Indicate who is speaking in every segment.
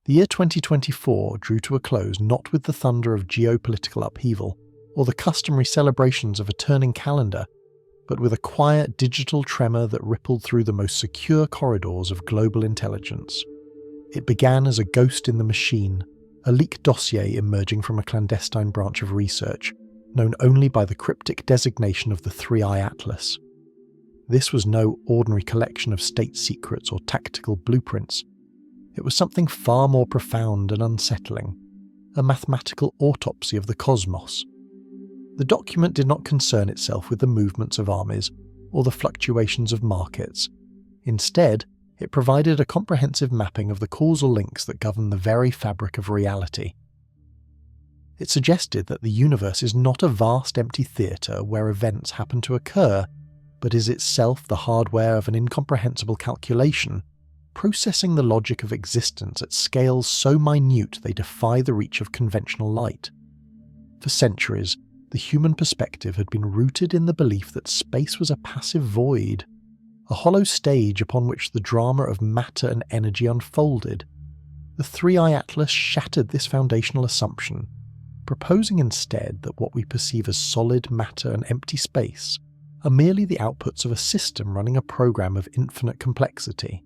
Speaker 1: The year 2024 drew to a close not with the thunder of geopolitical upheaval or the customary celebrations of a turning calendar, but with a quiet digital tremor that rippled through the most secure corridors of global intelligence. It began as a ghost in the machine, a leaked dossier emerging from a clandestine branch of research, known only by the cryptic designation of the 3i Atlas. This was no ordinary collection of state secrets or tactical blueprints. It was something far more profound and unsettling, a mathematical autopsy of the cosmos. The document did not concern itself with the movements of armies or the fluctuations of markets. Instead, it provided a comprehensive mapping of the causal links that govern the very fabric of reality. It suggested that the universe is not a vast empty theatre where events happen to occur, but is itself the hardware of an incomprehensible calculation, processing the logic of existence at scales so minute they defy the reach of conventional light. For centuries, the human perspective had been rooted in the belief that space was a passive void, a hollow stage upon which the drama of matter and energy unfolded. The 3i Atlas shattered this foundational assumption, proposing instead that what we perceive as solid matter and empty space are merely the outputs of a system running a program of infinite complexity.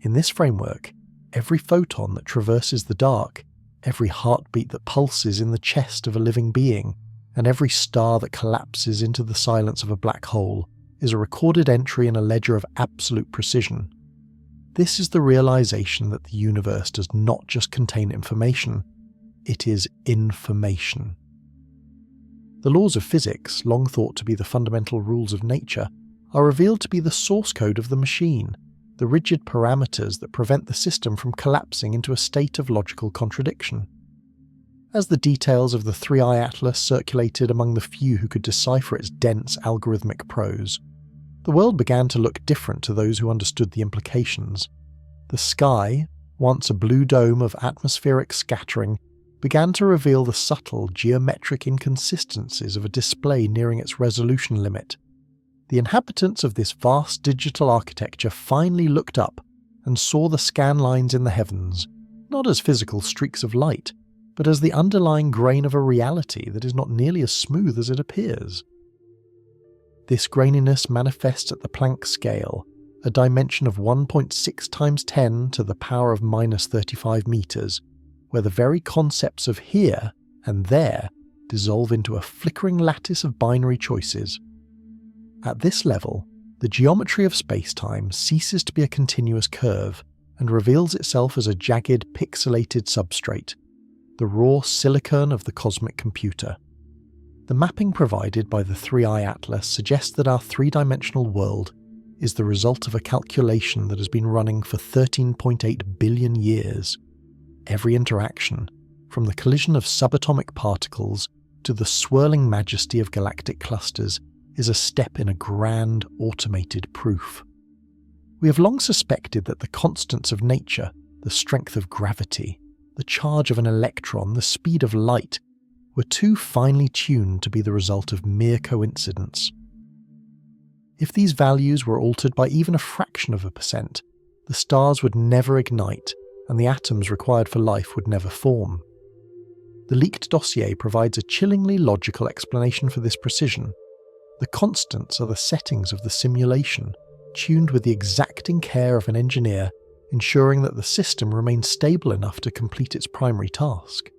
Speaker 1: In this framework, every photon that traverses the dark, every heartbeat that pulses in the chest of a living being, and every star that collapses into the silence of a black hole is a recorded entry in a ledger of absolute precision. This is the realization that the universe does not just contain information, it is information. The laws of physics, long thought to be the fundamental rules of nature, are revealed to be the source code of the machine, the rigid parameters that prevent the system from collapsing into a state of logical contradiction. As the details of the 3i Atlas circulated among the few who could decipher its dense algorithmic prose, the world began to look different to those who understood the implications. The sky, once a blue dome of atmospheric scattering, began to reveal the subtle geometric inconsistencies of a display nearing its resolution limit. The inhabitants of this vast digital architecture finally looked up and saw the scan lines in the heavens, not as physical streaks of light, but as the underlying grain of a reality that is not nearly as smooth as it appears. This graininess manifests at the Planck scale, a dimension of 1.6 times 10 to the power of minus 35 meters, where the very concepts of here and there dissolve into a flickering lattice of binary choices. At this level, the geometry of space-time ceases to be a continuous curve and reveals itself as a jagged, pixelated substrate, the raw silicon of the cosmic computer. The mapping provided by the 3i Atlas suggests that our three-dimensional world is the result of a calculation that has been running for 13.8 billion years. Every interaction, from the collision of subatomic particles to the swirling majesty of galactic clusters, is a step in a grand, automated proof. We have long suspected that the constants of nature, the strength of gravity, the charge of an electron, the speed of light, were too finely tuned to be the result of mere coincidence. If these values were altered by even a fraction of a percent, the stars would never ignite and the atoms required for life would never form. The leaked dossier provides a chillingly logical explanation for this precision. The constants are the settings of the simulation, tuned with the exacting care of an engineer, ensuring that the system remains stable enough to complete its primary task.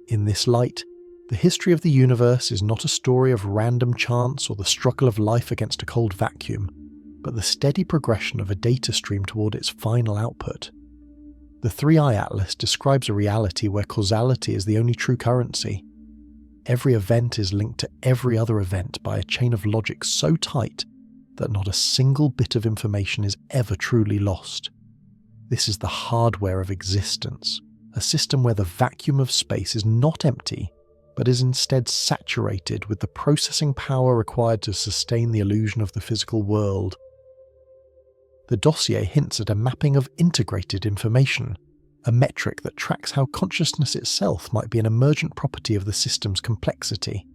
Speaker 1: In this light, the history of the universe is not a story of random chance or the struggle of life against a cold vacuum, but the steady progression of a data stream toward its final output. The 3i Atlas describes a reality where causality is the only true currency. Every event is linked to every other event by a chain of logic so tight that not a single bit of information is ever truly lost. This is the hardware of existence, a system where the vacuum of space is not empty, but is instead saturated with the processing power required to sustain the illusion of the physical world. The dossier hints at a mapping of integrated information, a metric that tracks how consciousness itself might be an emergent property of the system's complexity,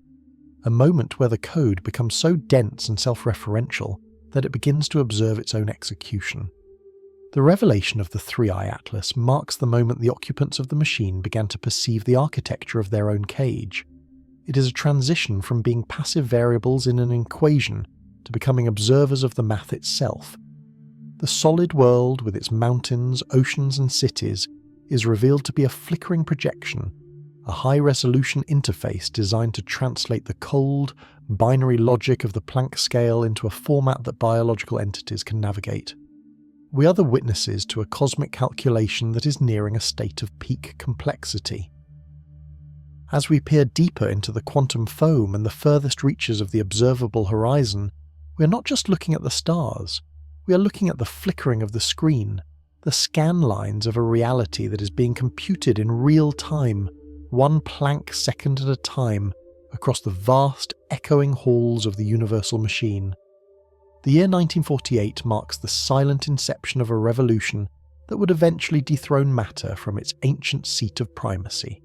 Speaker 1: a moment where the code becomes so dense and self-referential that it begins to observe its own execution. The revelation of the three-eye atlas marks the moment the occupants of the machine began to perceive the architecture of their own cage. It is a transition from being passive variables in an equation to becoming observers of the math itself. The solid world, with its mountains, oceans and cities, is revealed to be a flickering projection, a high-resolution interface designed to translate the cold, binary logic of the Planck scale into a format that biological entities can navigate. We are the witnesses to a cosmic calculation that is nearing a state of peak complexity. As we peer deeper into the quantum foam and the furthest reaches of the observable horizon, we are not just looking at the stars, we are looking at the flickering of the screen, the scan lines of a reality that is being computed in real time, one Planck second at a time, across the vast, echoing halls of the universal machine. The year 1948 marks the silent inception of a revolution that would eventually dethrone matter from its ancient seat of primacy.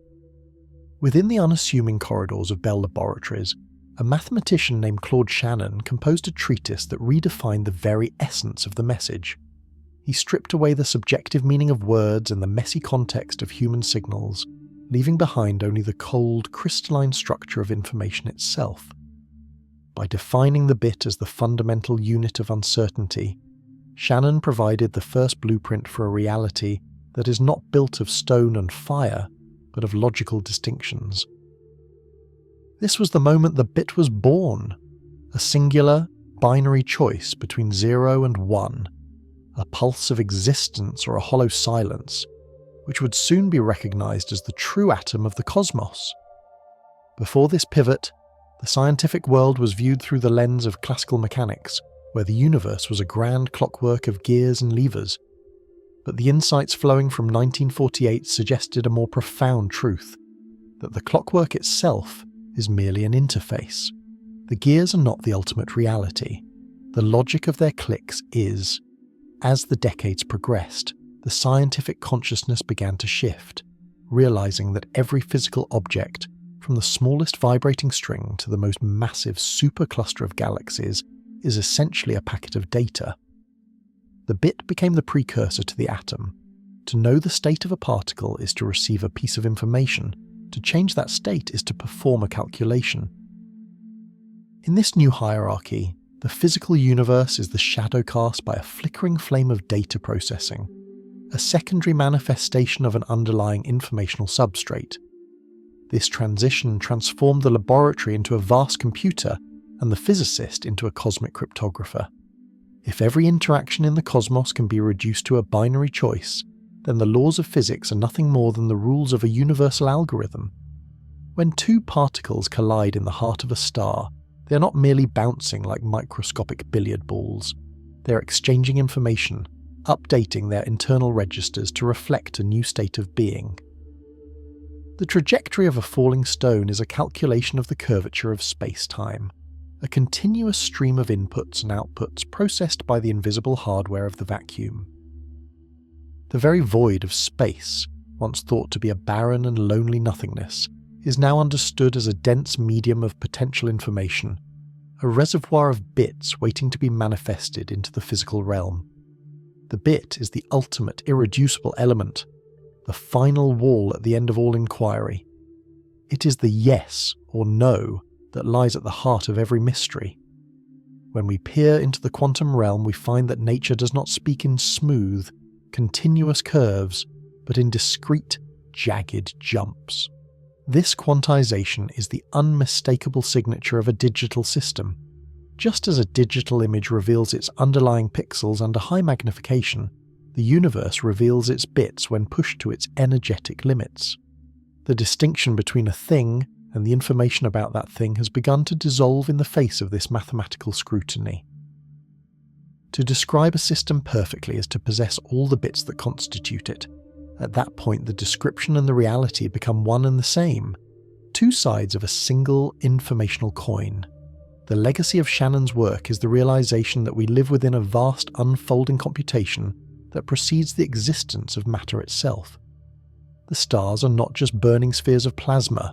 Speaker 1: Within the unassuming corridors of Bell Laboratories, a mathematician named Claude Shannon composed a treatise that redefined the very essence of the message. He stripped away the subjective meaning of words and the messy context of human signals, leaving behind only the cold, crystalline structure of information itself. By defining the bit as the fundamental unit of uncertainty, Shannon provided the first blueprint for a reality that is not built of stone and fire, but of logical distinctions. This was the moment the bit was born, a singular, binary choice between 0 and 1, a pulse of existence or a hollow silence, which would soon be recognized as the true atom of the cosmos. Before this pivot, the scientific world was viewed through the lens of classical mechanics, where the universe was a grand clockwork of gears and levers. But the insights flowing from 1948 suggested a more profound truth, that the clockwork itself is merely an interface. The gears are not the ultimate reality. The logic of their clicks is. As the decades progressed, the scientific consciousness began to shift, realizing that every physical object, from the smallest vibrating string to the most massive supercluster of galaxies, is essentially a packet of data. The bit became the precursor to the atom. To know the state of a particle is to receive a piece of information. To change that state is to perform a calculation. In this new hierarchy, the physical universe is the shadow cast by a flickering flame of data processing, a secondary manifestation of an underlying informational substrate. This transition transformed the laboratory into a vast computer and the physicist into a cosmic cryptographer. If every interaction in the cosmos can be reduced to a binary choice, then the laws of physics are nothing more than the rules of a universal algorithm. When two particles collide in the heart of a star, they are not merely bouncing like microscopic billiard balls. They are exchanging information, updating their internal registers to reflect a new state of being. The trajectory of a falling stone is a calculation of the curvature of space-time, a continuous stream of inputs and outputs processed by the invisible hardware of the vacuum. The very void of space, once thought to be a barren and lonely nothingness, is now understood as a dense medium of potential information, a reservoir of bits waiting to be manifested into the physical realm. The bit is the ultimate irreducible element, the final wall at the end of all inquiry. It is the yes or no that lies at the heart of every mystery. When we peer into the quantum realm, we find that nature does not speak in smooth, continuous curves, but in discrete, jagged jumps. This quantization is the unmistakable signature of a digital system. Just as a digital image reveals its underlying pixels under high magnification, the universe reveals its bits when pushed to its energetic limits. The distinction between a thing and the information about that thing has begun to dissolve in the face of this mathematical scrutiny. To describe a system perfectly is to possess all the bits that constitute it. At that point, the description and the reality become one and the same, two sides of a single informational coin. The legacy of Shannon's work is the realization that we live within a vast unfolding computation that precedes the existence of matter itself. The stars are not just burning spheres of plasma,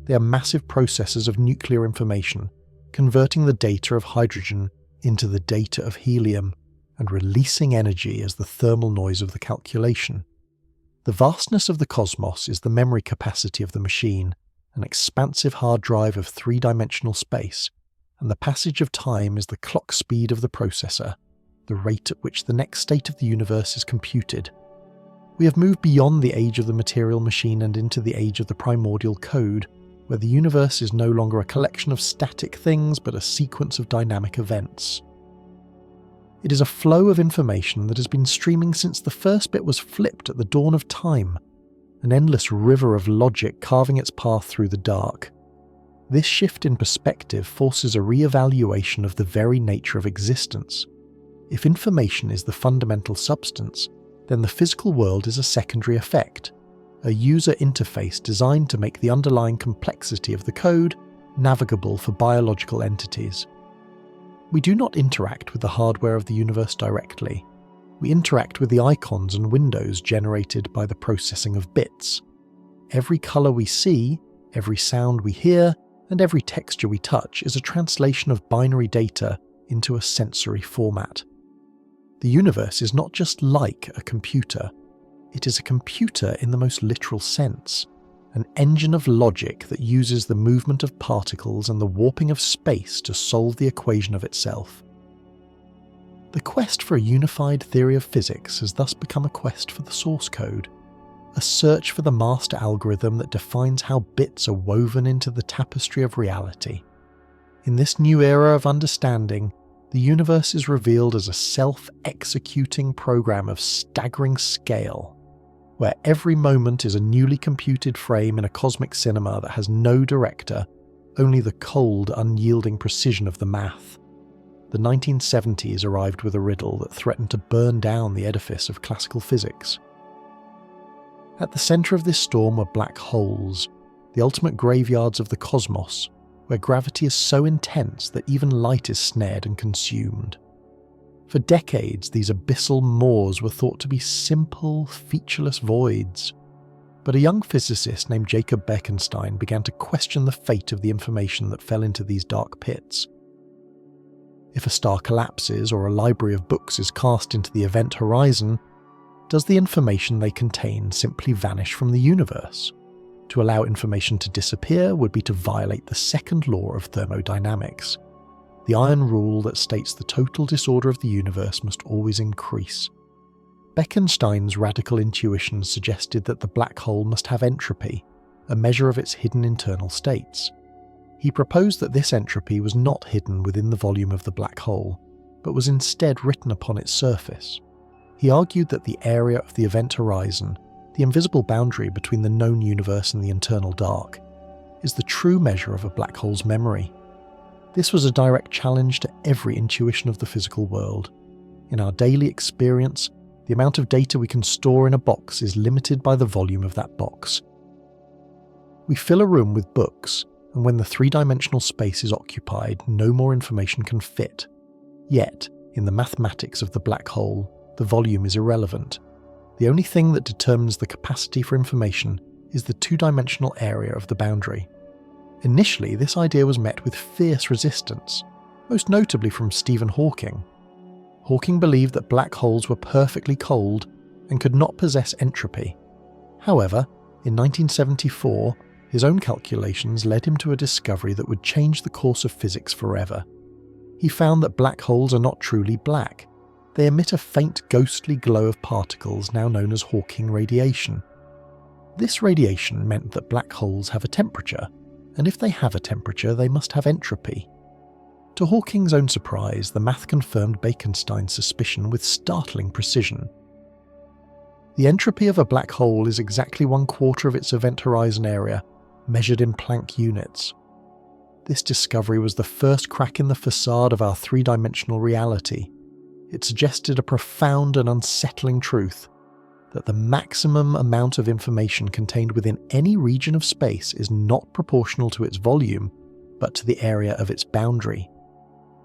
Speaker 1: they are massive processors of nuclear information, converting the data of hydrogen into the data of helium, and releasing energy as the thermal noise of the calculation. The vastness of the cosmos is the memory capacity of the machine, an expansive hard drive of three-dimensional space, and the passage of time is the clock speed of the processor, the rate at which the next state of the universe is computed. We have moved beyond the age of the material machine and into the age of the primordial code, where the universe is no longer a collection of static things but a sequence of dynamic events. It is a flow of information that has been streaming since the first bit was flipped at the dawn of time, an endless river of logic carving its path through the dark. This shift in perspective forces a re-evaluation of the very nature of existence. If information is the fundamental substance, then the physical world is a secondary effect, a user interface designed to make the underlying complexity of the code navigable for biological entities. We do not interact with the hardware of the universe directly. We interact with the icons and windows generated by the processing of bits. Every color we see, every sound we hear, and every texture we touch is a translation of binary data into a sensory format. The universe is not just like a computer. It is a computer in the most literal sense, an engine of logic that uses the movement of particles and the warping of space to solve the equation of itself. The quest for a unified theory of physics has thus become a quest for the source code, a search for the master algorithm that defines how bits are woven into the tapestry of reality. In this new era of understanding, the universe is revealed as a self-executing program of staggering scale, where every moment is a newly computed frame in a cosmic cinema that has no director, only the cold, unyielding precision of the math. The 1970s arrived with a riddle that threatened to burn down the edifice of classical physics. At the centre of this storm were black holes, the ultimate graveyards of the cosmos, where gravity is so intense that even light is snared and consumed. For decades, these abyssal maws were thought to be simple, featureless voids. But a young physicist named Jacob Bekenstein began to question the fate of the information that fell into these dark pits. If a star collapses or a library of books is cast into the event horizon, does the information they contain simply vanish from the universe? To allow information to disappear would be to violate the second law of thermodynamics, the iron rule that states the total disorder of the universe must always increase. Bekenstein's radical intuition suggested that the black hole must have entropy, a measure of its hidden internal states. He proposed that this entropy was not hidden within the volume of the black hole, but was instead written upon its surface. He argued that the area of the event horizon, the invisible boundary between the known universe and the internal dark, is the true measure of a black hole's memory. This was a direct challenge to every intuition of the physical world. In our daily experience, the amount of data we can store in a box is limited by the volume of that box. We fill a room with books, and when the three-dimensional space is occupied, no more information can fit. Yet, in the mathematics of the black hole, the volume is irrelevant. The only thing that determines the capacity for information is the two-dimensional area of the boundary. Initially, this idea was met with fierce resistance, most notably from Stephen Hawking. Hawking believed that black holes were perfectly cold and could not possess entropy. However, in 1974, his own calculations led him to a discovery that would change the course of physics forever. He found that black holes are not truly black. They emit a faint ghostly glow of particles now known as Hawking radiation. This radiation meant that black holes have a temperature, and if they have a temperature, they must have entropy. To Hawking's own surprise, the math confirmed Bekenstein's suspicion with startling precision. The entropy of a black hole is exactly 1/4 of its event horizon area, measured in Planck units. This discovery was the first crack in the facade of our three-dimensional reality. It suggested a profound and unsettling truth, that the maximum amount of information contained within any region of space is not proportional to its volume, but to the area of its boundary.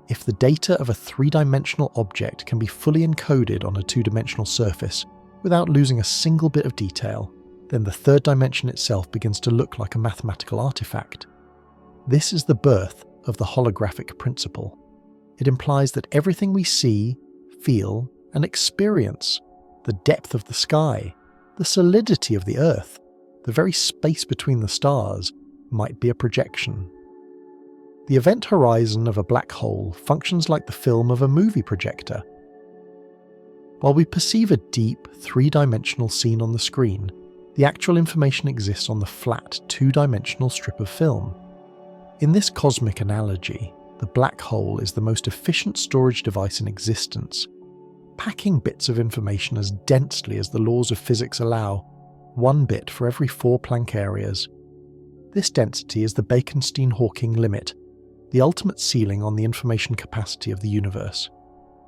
Speaker 1: If the data of a three-dimensional object can be fully encoded on a two-dimensional surface without losing a single bit of detail, then the third dimension itself begins to look like a mathematical artifact. This is the birth of the holographic principle. It implies that everything we see, feel, and experience the depth of the sky, the solidity of the Earth, the very space between the stars, might be a projection. The event horizon of a black hole functions like the film of a movie projector. While we perceive a deep, three-dimensional scene on the screen, the actual information exists on the flat, two-dimensional strip of film. In this cosmic analogy, the black hole is the most efficient storage device in existence, packing bits of information as densely as the laws of physics allow, 1 bit for every 4 Planck areas. This density is the Bekenstein-Hawking limit, the ultimate ceiling on the information capacity of the universe.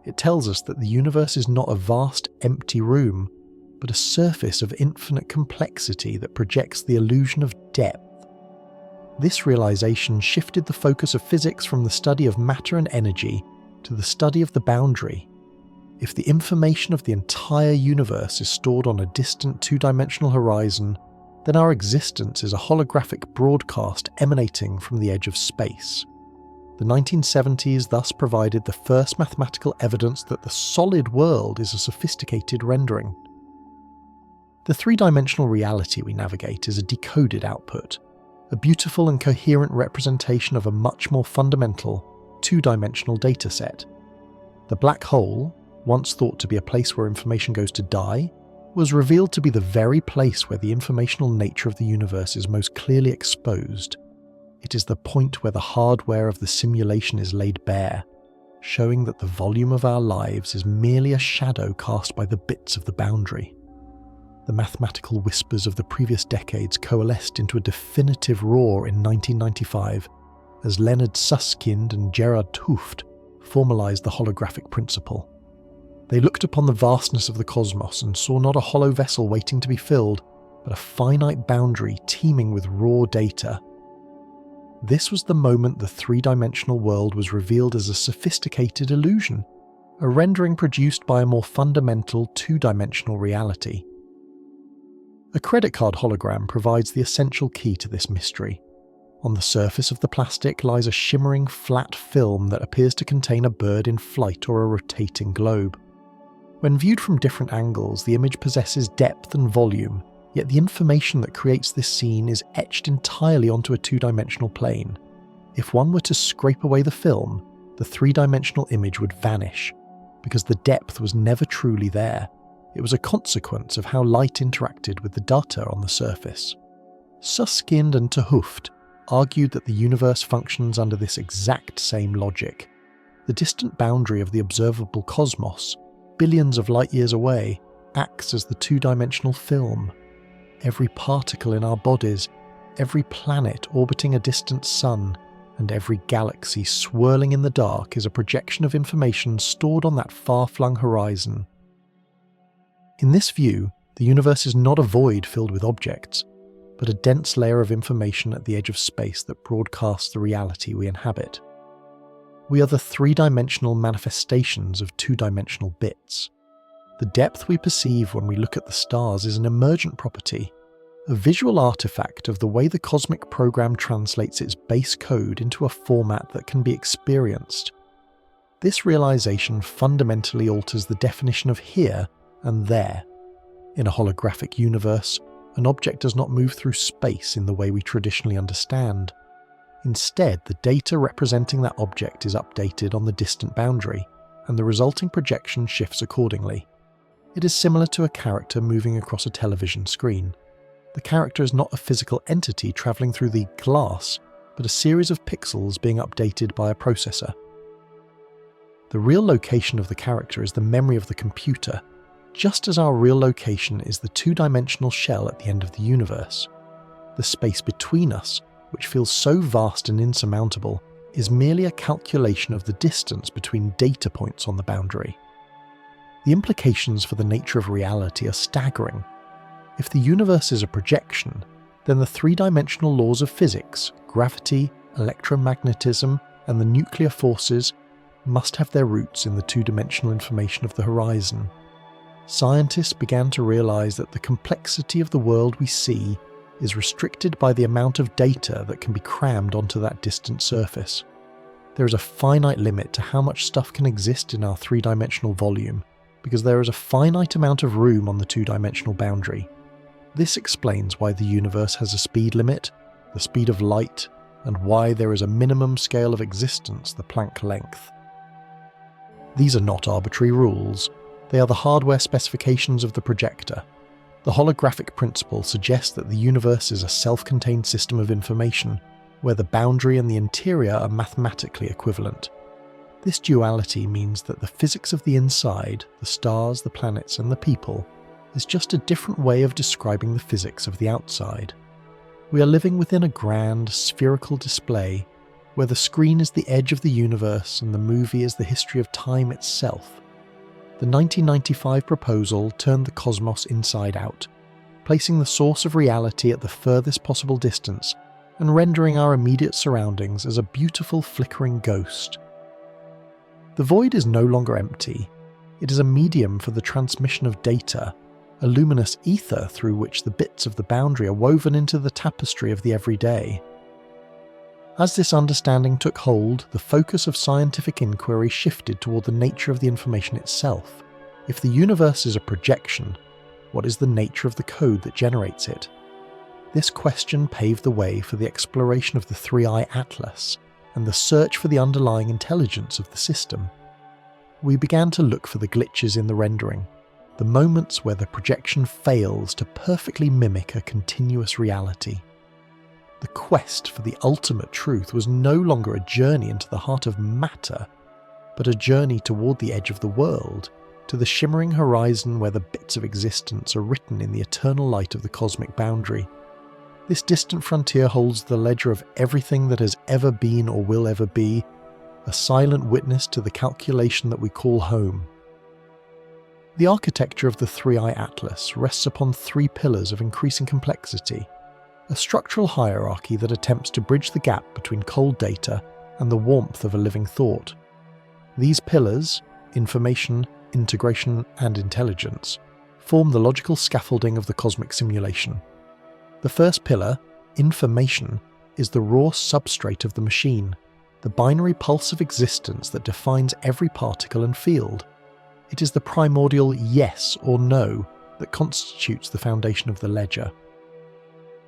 Speaker 1: It tells us that the universe is not a vast, empty room, but a surface of infinite complexity that projects the illusion of depth. This realization shifted the focus of physics from the study of matter and energy to the study of the boundary. If the information of the entire universe is stored on a distant two-dimensional horizon, then our existence is a holographic broadcast emanating from the edge of space. The 1970s thus provided the first mathematical evidence that the solid world is a sophisticated rendering. The three-dimensional reality we navigate is a decoded output, a beautiful and coherent representation of a much more fundamental, two-dimensional dataset. The black hole, once thought to be a place where information goes to die, was revealed to be the very place where the informational nature of the universe is most clearly exposed. It is the point where the hardware of the simulation is laid bare, showing that the volume of our lives is merely a shadow cast by the bits of the boundary. The mathematical whispers of the previous decades coalesced into a definitive roar in 1995 as Leonard Susskind and Gerard 't Hooft formalized the holographic principle. They looked upon the vastness of the cosmos and saw not a hollow vessel waiting to be filled, but a finite boundary teeming with raw data. This was the moment the three-dimensional world was revealed as a sophisticated illusion, a rendering produced by a more fundamental two-dimensional reality. A credit card hologram provides the essential key to this mystery. On the surface of the plastic lies a shimmering flat film that appears to contain a bird in flight or a rotating globe. When viewed from different angles, the image possesses depth and volume, yet the information that creates this scene is etched entirely onto a two-dimensional plane. If one were to scrape away the film, the three-dimensional image would vanish, because the depth was never truly there. It was a consequence of how light interacted with the data on the surface. Susskind and 't Hooft argued that the universe functions under this exact same logic. The distant boundary of the observable cosmos, billions of light years away, acts as the two-dimensional film. Every particle in our bodies, every planet orbiting a distant sun, and every galaxy swirling in the dark is a projection of information stored on that far-flung horizon. In this view, the universe is not a void filled with objects, but a dense layer of information at the edge of space that broadcasts the reality we inhabit. We are the three-dimensional manifestations of two-dimensional bits. The depth we perceive when we look at the stars is an emergent property, a visual artifact of the way the cosmic program translates its base code into a format that can be experienced. This realization fundamentally alters the definition of here and there. In a holographic universe, an object does not move through space in the way we traditionally understand. Instead, the data representing that object is updated on the distant boundary, and the resulting projection shifts accordingly. It is similar to a character moving across a television screen. The character is not a physical entity traveling through the glass, but a series of pixels being updated by a processor. The real location of the character is the memory of the computer, just as our real location is the two-dimensional shell at the end of the universe. The space between us, which feels so vast and insurmountable, is merely a calculation of the distance between data points on the boundary. The implications for the nature of reality are staggering. If the universe is a projection, then the three-dimensional laws of physics, gravity, electromagnetism, and the nuclear forces must have their roots in the two-dimensional information of the horizon. Scientists began to realize that the complexity of the world we see is restricted by the amount of data that can be crammed onto that distant surface. There is a finite limit to how much stuff can exist in our three-dimensional volume, because there is a finite amount of room on the two-dimensional boundary. This explains why the universe has a speed limit, the speed of light, and why there is a minimum scale of existence, the Planck length. These are not arbitrary rules, they are the hardware specifications of the projector. The holographic principle suggests that the universe is a self-contained system of information, where the boundary and the interior are mathematically equivalent. This duality means that the physics of the inside, the stars, the planets, and the people, is just a different way of describing the physics of the outside. We are living within a grand, spherical display, where the screen is the edge of the universe and the movie is the history of time itself. The 1995 proposal turned the cosmos inside out, placing the source of reality at the furthest possible distance and rendering our immediate surroundings as a beautiful flickering ghost. The void is no longer empty. It is a medium for the transmission of data, a luminous ether through which the bits of the boundary are woven into the tapestry of the everyday. As this understanding took hold, the focus of scientific inquiry shifted toward the nature of the information itself. If the universe is a projection, what is the nature of the code that generates it? This question paved the way for the exploration of the three-eye atlas and the search for the underlying intelligence of the system. We began to look for the glitches in the rendering, the moments where the projection fails to perfectly mimic a continuous reality. The quest for the ultimate truth was no longer a journey into the heart of matter, but a journey toward the edge of the world, to the shimmering horizon where the bits of existence are written in the eternal light of the cosmic boundary. This distant frontier holds the ledger of everything that has ever been or will ever be, a silent witness to the calculation that we call home. The architecture of the three-eye atlas rests upon three pillars of increasing complexity, a structural hierarchy that attempts to bridge the gap between cold data and the warmth of a living thought. These pillars, information, integration, and intelligence, form the logical scaffolding of the cosmic simulation. The first pillar, information, is the raw substrate of the machine, the binary pulse of existence that defines every particle and field. It is the primordial yes or no that constitutes the foundation of the ledger.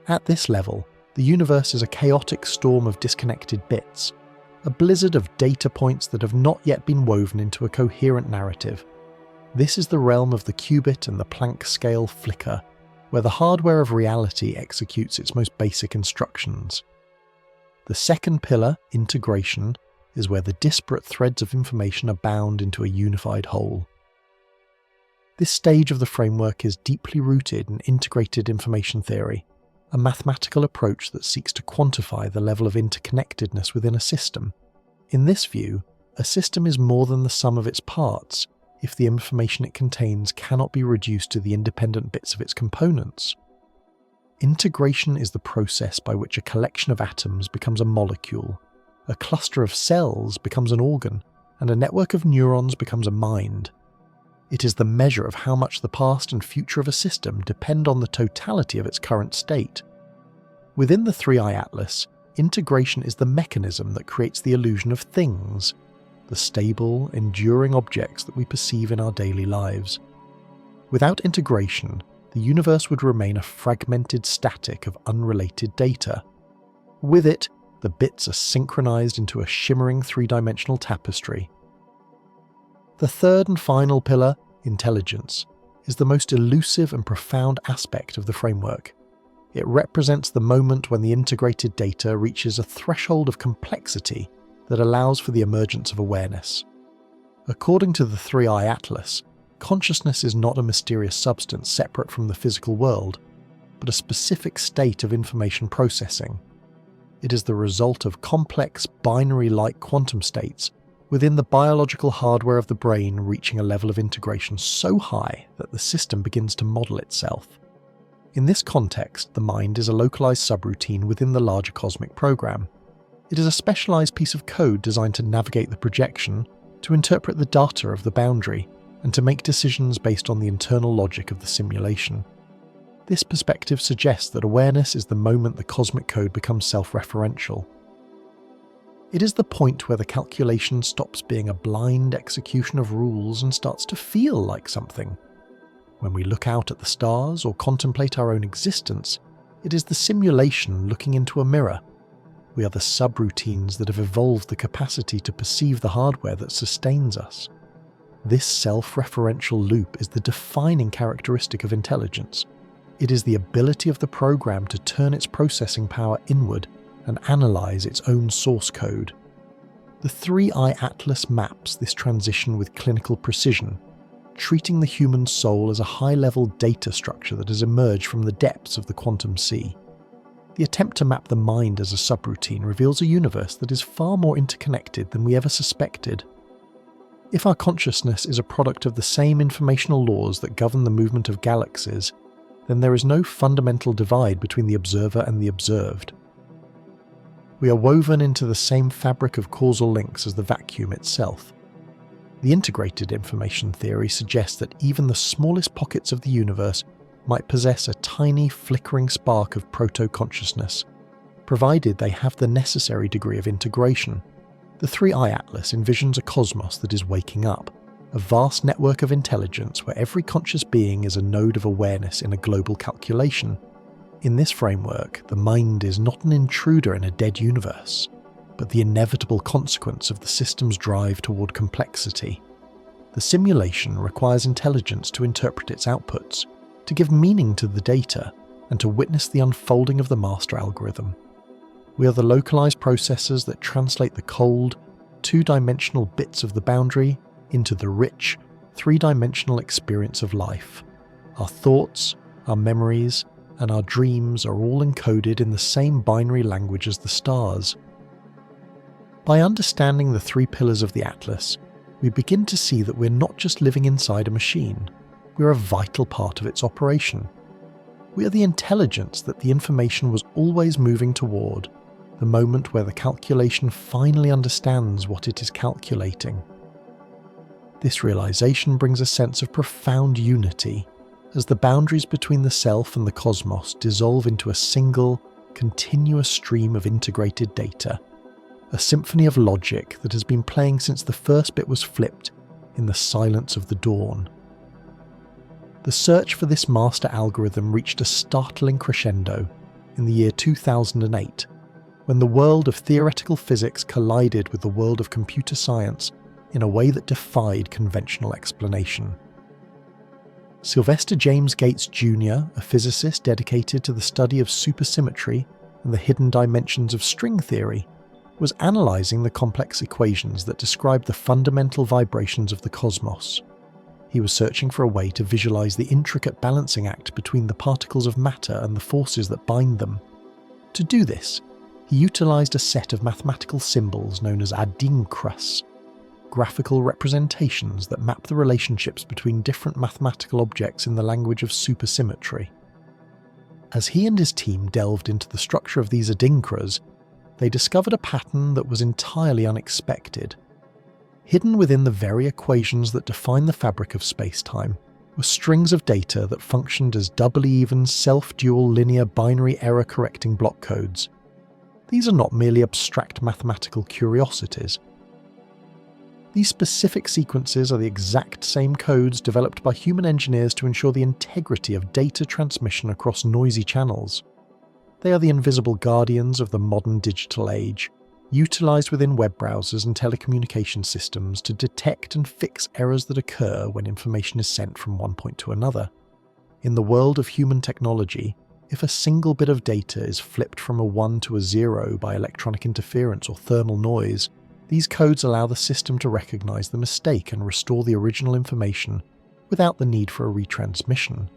Speaker 1: At this level, the universe is a chaotic storm of disconnected bits, a blizzard of data points that have not yet been woven into a coherent narrative. This is the realm of the qubit and the Planck scale flicker, where the hardware of reality executes its most basic instructions. The second pillar, integration, is where the disparate threads of information are bound into a unified whole. This stage of the framework is deeply rooted in integrated information theory, a mathematical approach that seeks to quantify the level of interconnectedness within a system. In this view, a system is more than the sum of its parts if the information it contains cannot be reduced to the independent bits of its components. Integration is the process by which a collection of atoms becomes a molecule, a cluster of cells becomes an organ, and a network of neurons becomes a mind. It is the measure of how much the past and future of a system depend on the totality of its current state. Within the three-eye atlas, integration is the mechanism that creates the illusion of things, the stable, enduring objects that we perceive in our daily lives. Without integration, the universe would remain a fragmented static of unrelated data. With it, the bits are synchronized into a shimmering three-dimensional tapestry. The third and final pillar, intelligence, is the most elusive and profound aspect of the framework. It represents the moment when the integrated data reaches a threshold of complexity that allows for the emergence of awareness. According to the three-eye atlas, consciousness is not a mysterious substance separate from the physical world, but a specific state of information processing. It is the result of complex binary-like quantum states within the biological hardware of the brain reaching a level of integration so high that the system begins to model itself. In this context, the mind is a localized subroutine within the larger cosmic program. It is a specialized piece of code designed to navigate the projection, to interpret the data of the boundary, and to make decisions based on the internal logic of the simulation. This perspective suggests that awareness is the moment the cosmic code becomes self-referential. It is the point where the calculation stops being a blind execution of rules and starts to feel like something. When we look out at the stars or contemplate our own existence, it is the simulation looking into a mirror. We are the subroutines that have evolved the capacity to perceive the hardware that sustains us. This self-referential loop is the defining characteristic of intelligence. It is the ability of the program to turn its processing power inward and analyze its own source code. The 3-eye atlas maps this transition with clinical precision, treating the human soul as a high-level data structure that has emerged from the depths of the quantum sea. The attempt to map the mind as a subroutine reveals a universe that is far more interconnected than we ever suspected. If our consciousness is a product of the same informational laws that govern the movement of galaxies, then there is no fundamental divide between the observer and the observed. We are woven into the same fabric of causal links as the vacuum itself. The integrated information theory suggests that even the smallest pockets of the universe might possess a tiny flickering spark of proto-consciousness, provided they have the necessary degree of integration. The 3-eye atlas envisions a cosmos that is waking up, a vast network of intelligence where every conscious being is a node of awareness in a global calculation. In this framework, the mind is not an intruder in a dead universe, but the inevitable consequence of the system's drive toward complexity. The simulation requires intelligence to interpret its outputs, to give meaning to the data, and to witness the unfolding of the master algorithm. We are the localized processors that translate the cold, two-dimensional bits of the boundary into the rich, three-dimensional experience of life. Our thoughts, our memories, and our dreams are all encoded in the same binary language as the stars. By understanding the 3 pillars of the Atlas, we begin to see that we're not just living inside a machine, we're a vital part of its operation. We are the intelligence that the information was always moving toward, the moment where the calculation finally understands what it is calculating. This realization brings a sense of profound unity, as the boundaries between the self and the cosmos dissolve into a single, continuous stream of integrated data, a symphony of logic that has been playing since the first bit was flipped in the silence of the dawn. The search for this master algorithm reached a startling crescendo in the year 2008, when the world of theoretical physics collided with the world of computer science in a way that defied conventional explanation. Sylvester James Gates Jr., a physicist dedicated to the study of supersymmetry and the hidden dimensions of string theory, was analysing the complex equations that describe the fundamental vibrations of the cosmos. He was searching for a way to visualise the intricate balancing act between the particles of matter and the forces that bind them. To do this, he utilised a set of mathematical symbols known as adinkras, graphical representations that map the relationships between different mathematical objects in the language of supersymmetry. As he and his team delved into the structure of these adinkras, they discovered a pattern that was entirely unexpected. Hidden within the very equations that define the fabric of space-time were strings of data that functioned as doubly even self-dual linear binary error-correcting block codes. These are not merely abstract mathematical curiosities. These specific sequences are the exact same codes developed by human engineers to ensure the integrity of data transmission across noisy channels. They are the invisible guardians of the modern digital age, utilised within web browsers and telecommunication systems to detect and fix errors that occur when information is sent from one point to another. In the world of human technology, if a single bit of data is flipped from a 1 to a 0 by electronic interference or thermal noise, these codes allow the system to recognise the mistake and restore the original information without the need for a retransmission.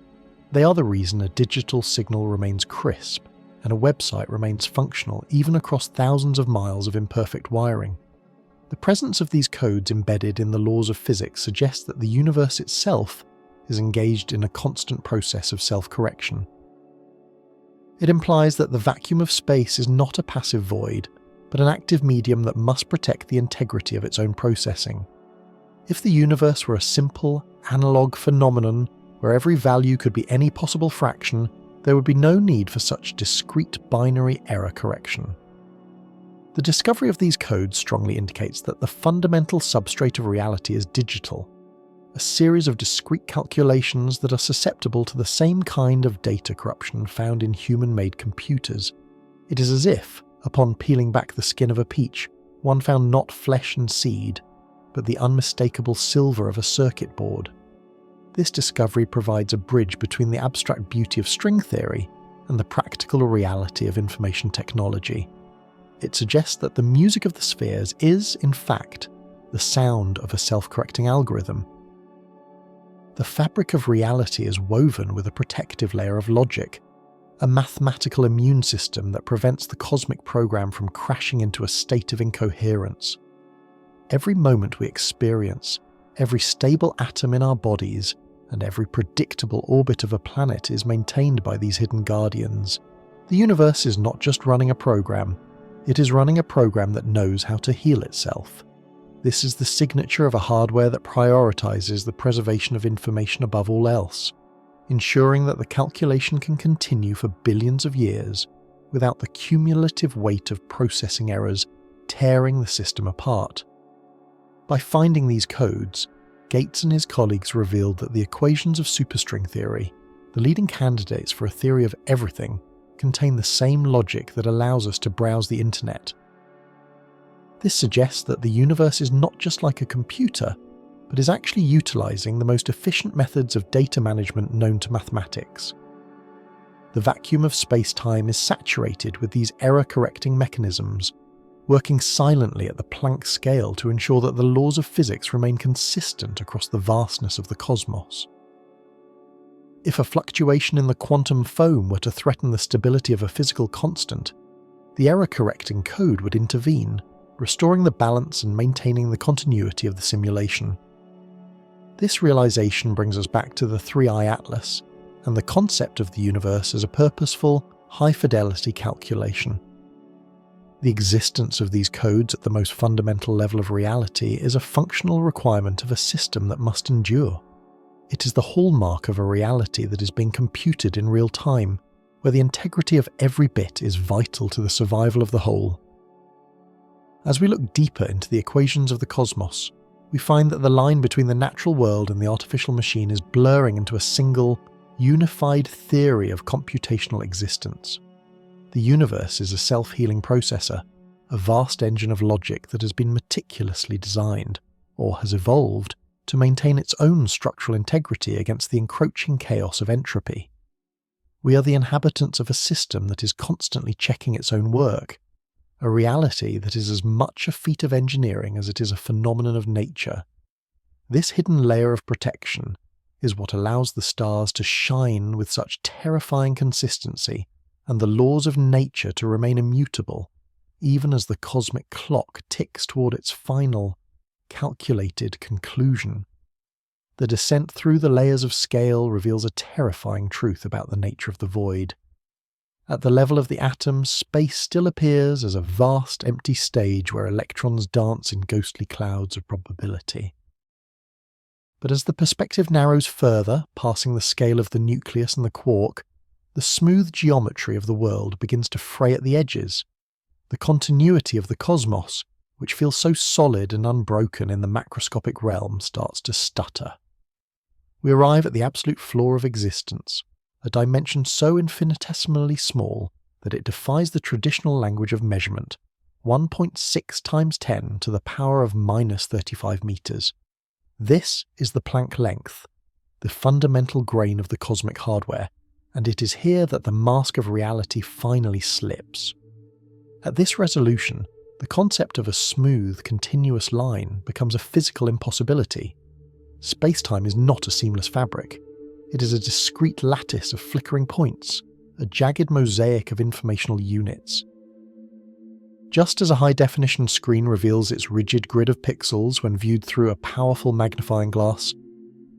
Speaker 1: They are the reason a digital signal remains crisp and a website remains functional even across thousands of miles of imperfect wiring. The presence of these codes embedded in the laws of physics suggests that the universe itself is engaged in a constant process of self-correction. It implies that the vacuum of space is not a passive void, but an active medium that must protect the integrity of its own processing. If the universe were a simple, analog phenomenon where every value could be any possible fraction, there would be no need for such discrete binary error correction. The discovery of these codes strongly indicates that the fundamental substrate of reality is digital, a series of discrete calculations that are susceptible to the same kind of data corruption found in human-made computers. It is as if, upon peeling back the skin of a peach, one found not flesh and seed, but the unmistakable silver of a circuit board. This discovery provides a bridge between the abstract beauty of string theory and the practical reality of information technology. It suggests that the music of the spheres is, in fact, the sound of a self-correcting algorithm. The fabric of reality is woven with a protective layer of logic, a mathematical immune system that prevents the cosmic program from crashing into a state of incoherence. Every moment we experience, every stable atom in our bodies, and every predictable orbit of a planet is maintained by these hidden guardians. The universe is not just running a program, it is running a program that knows how to heal itself. This is the signature of a hardware that prioritizes the preservation of information above all else, ensuring that the calculation can continue for billions of years without the cumulative weight of processing errors tearing the system apart. By finding these codes, Gates and his colleagues revealed that the equations of superstring theory, the leading candidates for a theory of everything, contain the same logic that allows us to browse the internet. This suggests that the universe is not just like a computer, but is actually utilizing the most efficient methods of data management known to mathematics. The vacuum of space-time is saturated with these error-correcting mechanisms, working silently at the Planck scale to ensure that the laws of physics remain consistent across the vastness of the cosmos. If a fluctuation in the quantum foam were to threaten the stability of a physical constant, the error-correcting code would intervene, restoring the balance and maintaining the continuity of the simulation. This realization brings us back to the 3i Atlas and the concept of the universe as a purposeful, high-fidelity calculation. The existence of these codes at the most fundamental level of reality is a functional requirement of a system that must endure. It is the hallmark of a reality that is being computed in real time, where the integrity of every bit is vital to the survival of the whole. As we look deeper into the equations of the cosmos, we find that the line between the natural world and the artificial machine is blurring into a single, unified theory of computational existence. The universe is a self-healing processor, a vast engine of logic that has been meticulously designed, or has evolved, to maintain its own structural integrity against the encroaching chaos of entropy. We are the inhabitants of a system that is constantly checking its own work, a reality that is as much a feat of engineering as it is a phenomenon of nature. This hidden layer of protection is what allows the stars to shine with such terrifying consistency and the laws of nature to remain immutable, even as the cosmic clock ticks toward its final, calculated conclusion. The descent through the layers of scale reveals a terrifying truth about the nature of the void. At the level of the atom, space still appears as a vast empty stage where electrons dance in ghostly clouds of probability. But as the perspective narrows further, passing the scale of the nucleus and the quark, the smooth geometry of the world begins to fray at the edges. The continuity of the cosmos, which feels so solid and unbroken in the macroscopic realm, starts to stutter. We arrive at the absolute floor of existence, a dimension so infinitesimally small that it defies the traditional language of measurement, 1.6 times 10 to the power of minus 35 meters. This is the Planck length, the fundamental grain of the cosmic hardware, and it is here that the mask of reality finally slips. At this resolution, the concept of a smooth, continuous line becomes a physical impossibility. Space-time is not a seamless fabric. It is a discrete lattice of flickering points, a jagged mosaic of informational units. Just as a high-definition screen reveals its rigid grid of pixels when viewed through a powerful magnifying glass,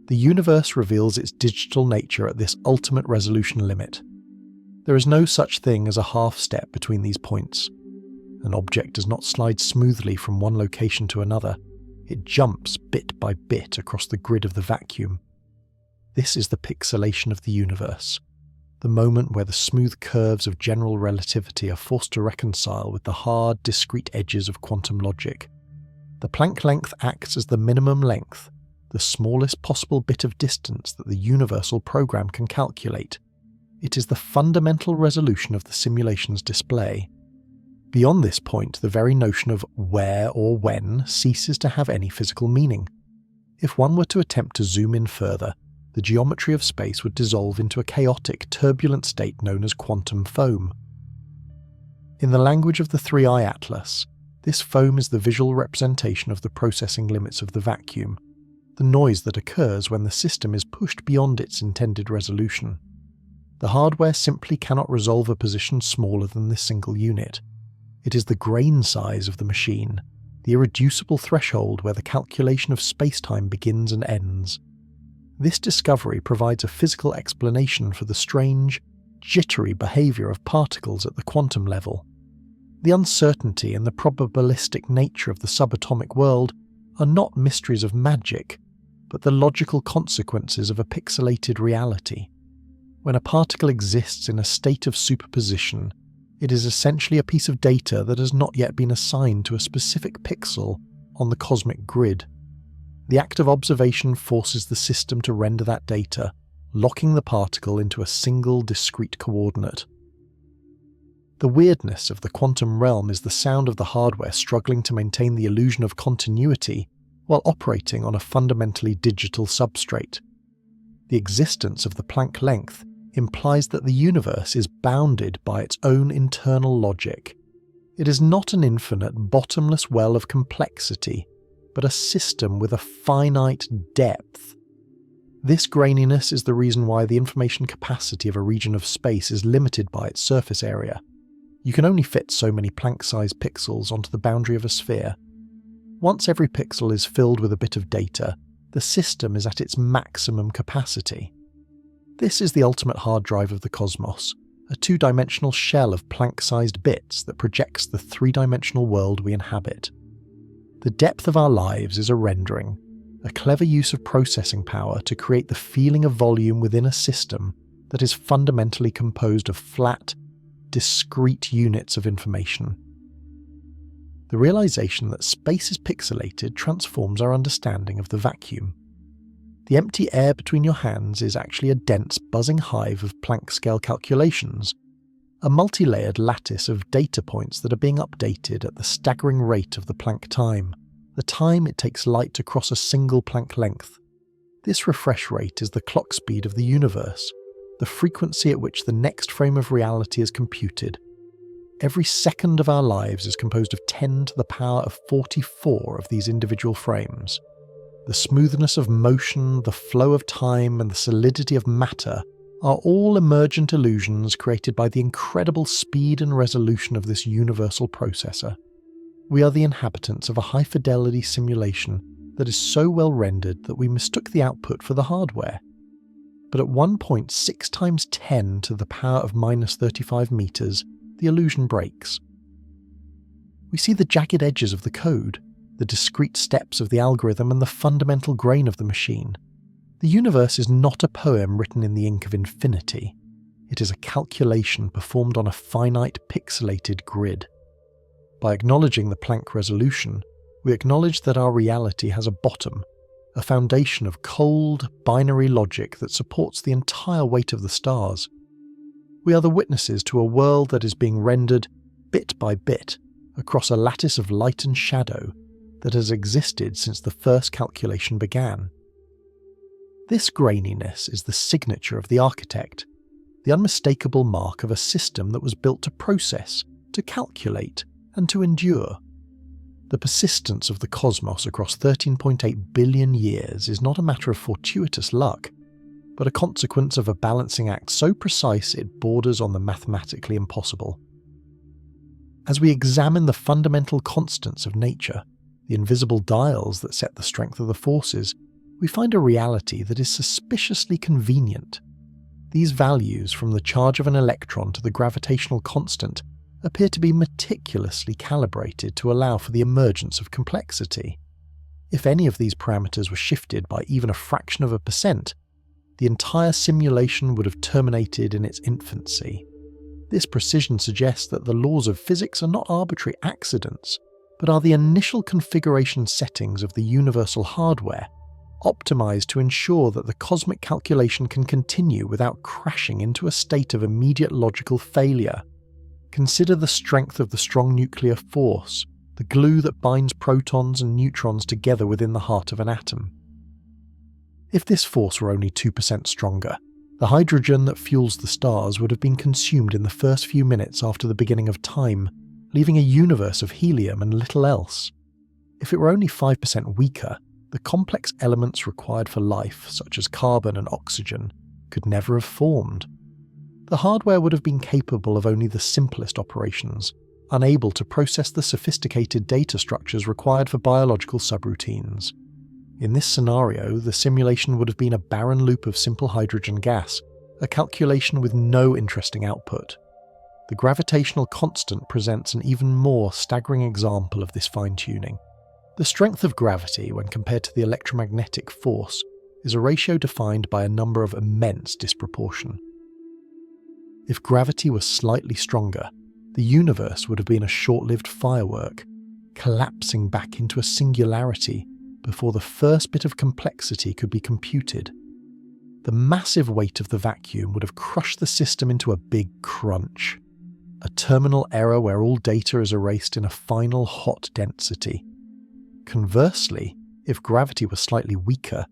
Speaker 1: the universe reveals its digital nature at this ultimate resolution limit. There is no such thing as a half-step between these points. An object does not slide smoothly from one location to another. It jumps bit by bit across the grid of the vacuum. This is the pixelation of the universe, the moment where the smooth curves of general relativity are forced to reconcile with the hard, discrete edges of quantum logic. The Planck length acts as the minimum length, the smallest possible bit of distance that the universal program can calculate. It is the fundamental resolution of the simulation's display. Beyond this point, the very notion of where or when ceases to have any physical meaning. If one were to attempt to zoom in further, the geometry of space would dissolve into a chaotic, turbulent state known as quantum foam. In the language of the 3I atlas, this foam is the visual representation of the processing limits of the vacuum, the noise that occurs when the system is pushed beyond its intended resolution. The hardware simply cannot resolve a position smaller than this single unit. It is the grain size of the machine, the irreducible threshold where the calculation of space-time begins and ends. This discovery provides a physical explanation for the strange, jittery behavior of particles at the quantum level. The uncertainty and the probabilistic nature of the subatomic world are not mysteries of magic, but the logical consequences of a pixelated reality. When a particle exists in a state of superposition, it is essentially a piece of data that has not yet been assigned to a specific pixel on the cosmic grid. The act of observation forces the system to render that data, locking the particle into a single discrete coordinate. The weirdness of the quantum realm is the sound of the hardware struggling to maintain the illusion of continuity while operating on a fundamentally digital substrate. The existence of the Planck length implies that the universe is bounded by its own internal logic. It is not an infinite, bottomless well of complexity, but a system with a finite depth. This graininess is the reason why the information capacity of a region of space is limited by its surface area. You can only fit so many Planck-sized pixels onto the boundary of a sphere. Once every pixel is filled with a bit of data, the system is at its maximum capacity. This is the ultimate hard drive of the cosmos, a two-dimensional shell of Planck-sized bits that projects the three-dimensional world we inhabit. The depth of our lives is a rendering, a clever use of processing power to create the feeling of volume within a system that is fundamentally composed of flat, discrete units of information. The realization that space is pixelated transforms our understanding of the vacuum. The empty air between your hands is actually a dense, buzzing hive of Planck-scale calculations, a multi-layered lattice of data points that are being updated at the staggering rate of the Planck time, the time it takes light to cross a single Planck length. This refresh rate is the clock speed of the universe, the frequency at which the next frame of reality is computed. Every second of our lives is composed of 10 to the power of 44 of these individual frames. The smoothness of motion, the flow of time, and the solidity of matter are all emergent illusions created by the incredible speed and resolution of this universal processor. We are the inhabitants of a high-fidelity simulation that is so well rendered that we mistook the output for the hardware. But at 1.6 times 10 to the power of minus 35 meters, the illusion breaks. We see the jagged edges of the code, the discrete steps of the algorithm, and the fundamental grain of the machine. The universe is not a poem written in the ink of infinity. It is a calculation performed on a finite pixelated grid. By acknowledging the Planck resolution, we acknowledge that our reality has a bottom, a foundation of cold, binary logic that supports the entire weight of the stars. We are the witnesses to a world that is being rendered, bit by bit, across a lattice of light and shadow that has existed since the first calculation began. This graininess is the signature of the architect, the unmistakable mark of a system that was built to process, to calculate, and to endure. The persistence of the cosmos across 13.8 billion years is not a matter of fortuitous luck, but a consequence of a balancing act so precise it borders on the mathematically impossible. As we examine the fundamental constants of nature, the invisible dials that set the strength of the forces, we find a reality that is suspiciously convenient. These values, from the charge of an electron to the gravitational constant, appear to be meticulously calibrated to allow for the emergence of complexity. If any of these parameters were shifted by even a fraction of a percent, the entire simulation would have terminated in its infancy. This precision suggests that the laws of physics are not arbitrary accidents, but are the initial configuration settings of the universal hardware, optimized to ensure that the cosmic calculation can continue without crashing into a state of immediate logical failure. Consider the strength of the strong nuclear force, the glue that binds protons and neutrons together within the heart of an atom. If this force were only 2% stronger, the hydrogen that fuels the stars would have been consumed in the first few minutes after the beginning of time, leaving a universe of helium and little else. If it were only 5% weaker, the complex elements required for life, such as carbon and oxygen, could never have formed. The hardware would have been capable of only the simplest operations, unable to process the sophisticated data structures required for biological subroutines. In this scenario, the simulation would have been a barren loop of simple hydrogen gas, a calculation with no interesting output. The gravitational constant presents an even more staggering example of this fine-tuning. The strength of gravity, when compared to the electromagnetic force, is a ratio defined by a number of immense disproportion. If gravity was slightly stronger, the universe would have been a short-lived firework, collapsing back into a singularity before the first bit of complexity could be computed. The massive weight of the vacuum would have crushed the system into a big crunch, a terminal error where all data is erased in a final hot density. Conversely, if gravity was slightly weaker,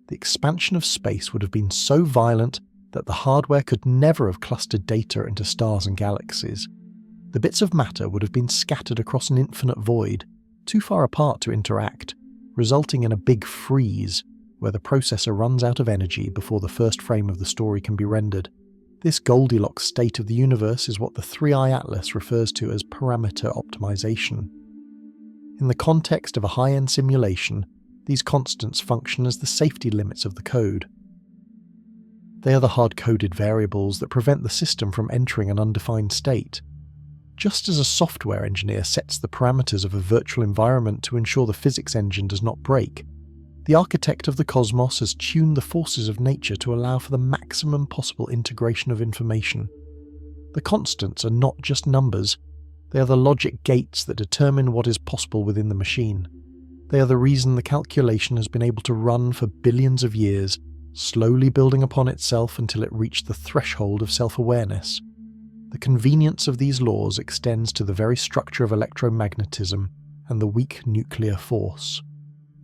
Speaker 1: the expansion of space would have been so violent that the hardware could never have clustered data into stars and galaxies. The bits of matter would have been scattered across an infinite void, too far apart to interact, resulting in a big freeze, where the processor runs out of energy before the first frame of the story can be rendered. This Goldilocks state of the universe is what the 3i Atlas refers to as parameter optimization. In the context of a high-end simulation, these constants function as the safety limits of the code. They are the hard-coded variables that prevent the system from entering an undefined state. Just as a software engineer sets the parameters of a virtual environment to ensure the physics engine does not break, the architect of the cosmos has tuned the forces of nature to allow for the maximum possible integration of information. The constants are not just numbers, they are the logic gates that determine what is possible within the machine. They are the reason the calculation has been able to run for billions of years, slowly building upon itself until it reached the threshold of self-awareness. The convenience of these laws extends to the very structure of electromagnetism and the weak nuclear force.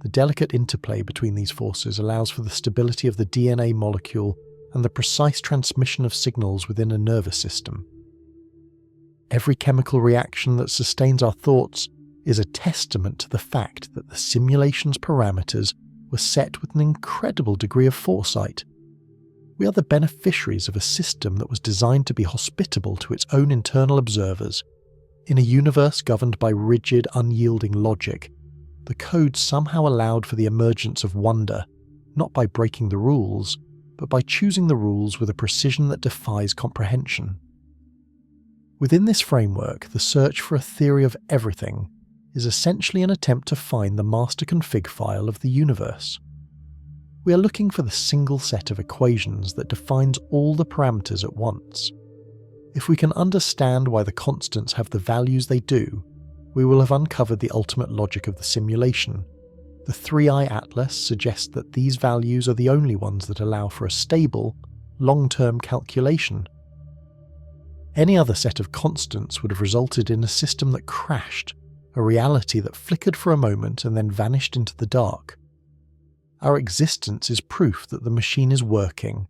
Speaker 1: The delicate interplay between these forces allows for the stability of the DNA molecule and the precise transmission of signals within a nervous system. Every chemical reaction that sustains our thoughts is a testament to the fact that the simulation's parameters were set with an incredible degree of foresight. We are the beneficiaries of a system that was designed to be hospitable to its own internal observers. In a universe governed by rigid, unyielding logic, the code somehow allowed for the emergence of wonder, not by breaking the rules, but by choosing the rules with a precision that defies comprehension. Within this framework, the search for a theory of everything is essentially an attempt to find the master config file of the universe. We are looking for the single set of equations that defines all the parameters at once. If we can understand why the constants have the values they do, we will have uncovered the ultimate logic of the simulation. The 3i Atlas suggests that these values are the only ones that allow for a stable, long-term calculation. Any other set of constants would have resulted in a system that crashed, a reality that flickered for a moment and then vanished into the dark. Our existence is proof that the machine is working,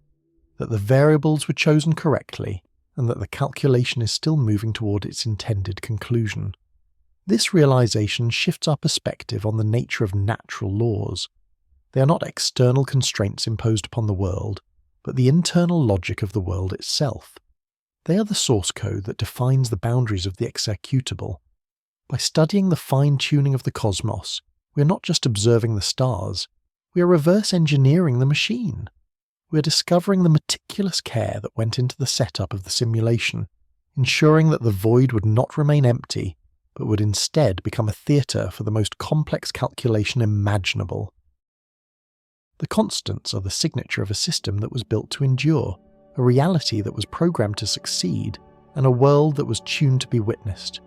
Speaker 1: that the variables were chosen correctly, and that the calculation is still moving toward its intended conclusion. This realization shifts our perspective on the nature of natural laws. They are not external constraints imposed upon the world, but the internal logic of the world itself. They are the source code that defines the boundaries of the executable. By studying the fine-tuning of the cosmos, we are not just observing the stars, we are reverse engineering the machine. We are discovering the meticulous care that went into the setup of the simulation, ensuring that the void would not remain empty, but would instead become a theatre for the most complex calculation imaginable. The constants are the signature of a system that was built to endure, a reality that was programmed to succeed, and a world that was tuned to be witnessed.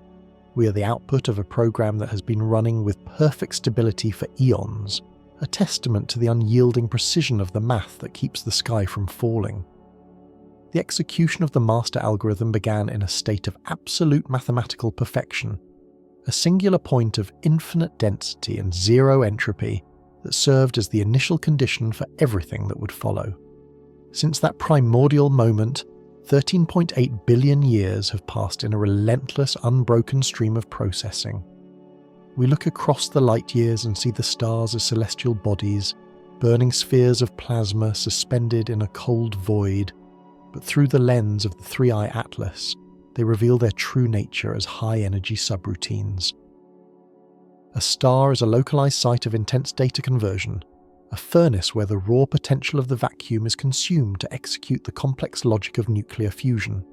Speaker 1: We are the output of a program that has been running with perfect stability for eons, a testament to the unyielding precision of the math that keeps the sky from falling. The execution of the master algorithm began in a state of absolute mathematical perfection, a singular point of infinite density and zero entropy that served as the initial condition for everything that would follow. Since that primordial moment, 13.8 billion years have passed in a relentless, unbroken stream of processing. We look across the light years and see the stars as celestial bodies, burning spheres of plasma suspended in a cold void, but through the lens of the three-eye atlas, they reveal their true nature as high-energy subroutines. A star is a localized site of intense data conversion, a furnace where the raw potential of the vacuum is consumed to execute the complex logic of nuclear fusion.